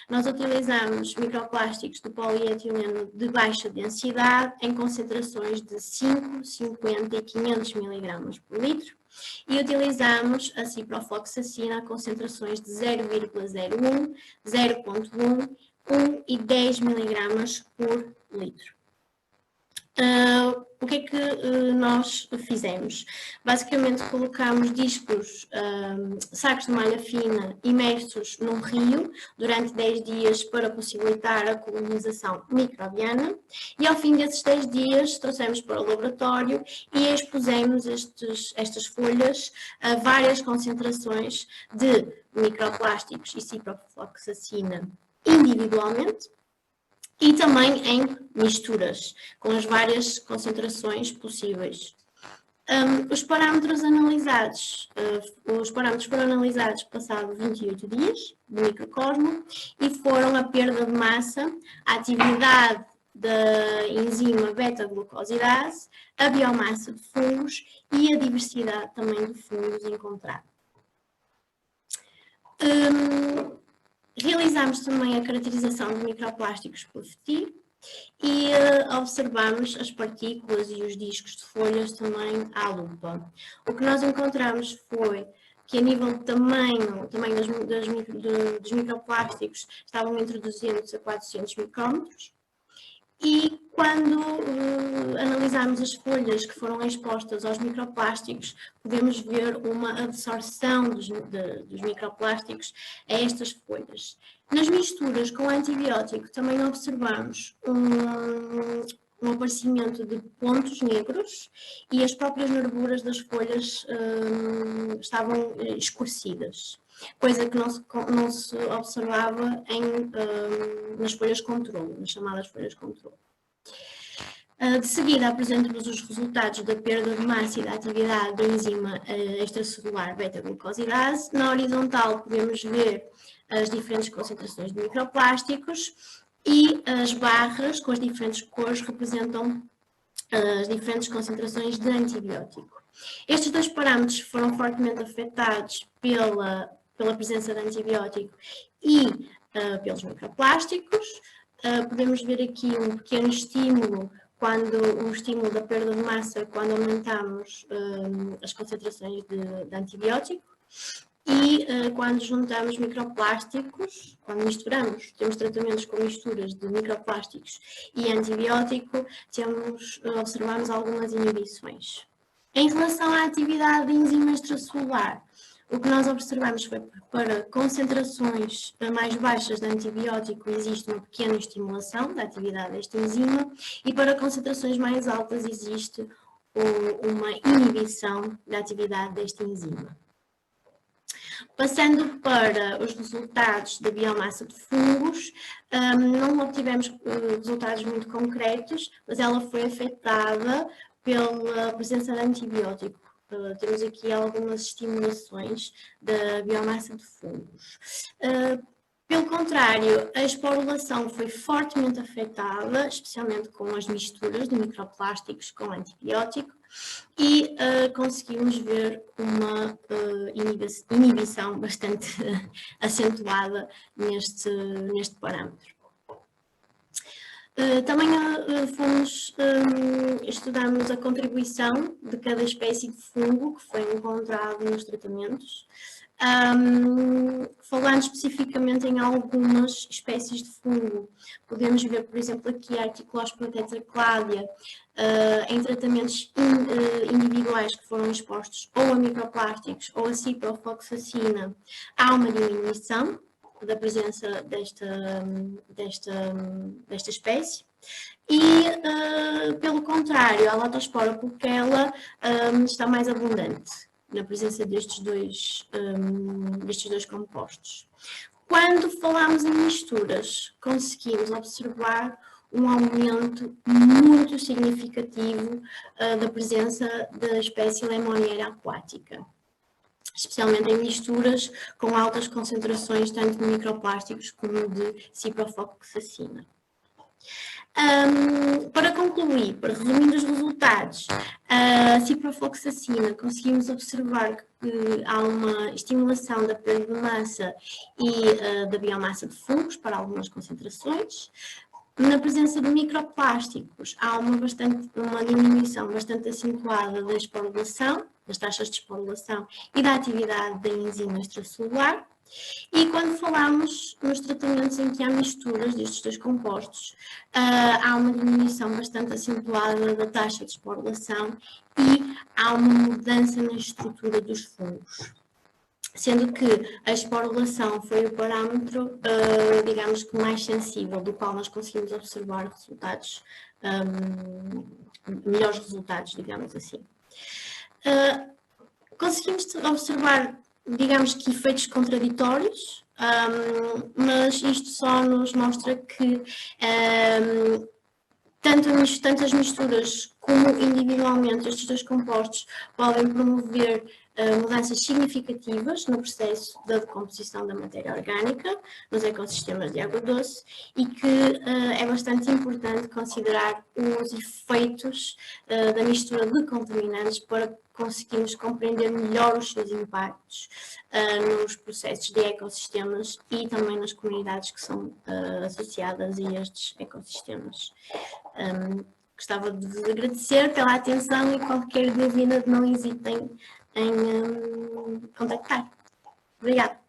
Nós utilizamos microplásticos de polietileno de baixa densidade em concentrações de 5, 50 e 500 mg por litro e utilizamos a ciprofloxacina a concentrações de 0,01, 0,1, 1 e 10 mg por litro. o que é que nós fizemos? Basicamente colocamos discos, sacos de malha fina imersos num rio durante 10 dias para possibilitar a colonização microbiana e ao fim desses 10 dias trouxemos para o laboratório e expusemos estas folhas a várias concentrações de microplásticos e ciprofloxacina individualmente e também em misturas, com as várias concentrações possíveis. Os parâmetros foram analisados passado 28 dias do microcosmo e foram a perda de massa, a atividade da enzima beta-glucosidase, a biomassa de fungos e a diversidade também de fungos encontrada. Realizamos também a caracterização de microplásticos por FETI e observamos as partículas e os discos de folhas também à lupa. O que nós encontramos foi que a nível de tamanho dos microplásticos estavam entre 200 a 400 micrómetros e quando analisarmos as folhas que foram expostas aos microplásticos, podemos ver uma absorção dos microplásticos a estas folhas. Nas misturas com antibiótico também observamos um aparecimento de pontos negros e as próprias nervuras das folhas estavam escurecidas, coisa que não se observava nas folhas controle, nas chamadas folhas controle. De seguida apresento-vos os resultados da perda de massa e da atividade da enzima extracelular beta-glucosidase. Na horizontal podemos ver as diferentes concentrações de microplásticos e as barras com as diferentes cores representam as diferentes concentrações de antibiótico. Estes dois parâmetros foram fortemente afetados pela presença de antibiótico e pelos microplásticos. Podemos ver aqui um pequeno estímulo da perda de massa quando aumentamos as concentrações de antibiótico e quando juntamos microplásticos, quando temos tratamentos com misturas de microplásticos e antibiótico, observamos algumas inibições. Em relação à atividade de enzima extracelular, o que nós observamos foi que para concentrações mais baixas de antibiótico existe uma pequena estimulação da atividade desta enzima e para concentrações mais altas existe uma inibição da atividade desta enzima. Passando para os resultados da biomassa de fungos, não obtivemos resultados muito concretos, mas ela foi afetada pela presença de antibiótico. Temos aqui algumas estimulações da biomassa de fungos. Pelo contrário, a esporulação foi fortemente afetada, especialmente com as misturas de microplásticos com antibiótico, e conseguimos ver uma inibição bastante acentuada neste parâmetro. Também estudamos a contribuição de cada espécie de fungo que foi encontrado nos tratamentos, falando especificamente em algumas espécies de fungo. Podemos ver, por exemplo, aqui a Articulóspora tetracládia em tratamentos individuais que foram expostos ou a microplásticos ou a ciprofloxacina. Há uma diminuição da presença desta espécie e, pelo contrário, a Latospora pulquela está mais abundante na presença destes dois compostos. Quando falamos em misturas, conseguimos observar um aumento muito significativo da presença da espécie Lemoniera aquática, especialmente em misturas com altas concentrações tanto de microplásticos como de ciprofloxacina. Para concluir, para resumir os resultados, a ciprofloxacina conseguimos observar que há uma estimulação da perda de massa e da biomassa de fungos para algumas concentrações. Na presença de microplásticos, há uma diminuição bastante acentuada da esporulação, das taxas de esporulação e da atividade da enzima extracelular. E quando falamos nos tratamentos em que há misturas destes dois compostos, há uma diminuição bastante acentuada da taxa de esporulação e há uma mudança na estrutura dos fungos. Sendo que a esporulação foi o parâmetro, digamos que mais sensível, do qual nós conseguimos observar resultados, melhores resultados, digamos assim. Conseguimos observar, digamos que efeitos contraditórios, mas isto só nos mostra que tanto as misturas como individualmente estes dois compostos podem promover mudanças significativas no processo da decomposição da matéria orgânica nos ecossistemas de água doce e que é bastante importante considerar os efeitos da mistura de contaminantes para conseguirmos compreender melhor os seus impactos nos processos de ecossistemas e também nas comunidades que são associadas a estes ecossistemas. Gostava de vos agradecer pela atenção e qualquer dúvida não hesitem em contactar. Obrigada.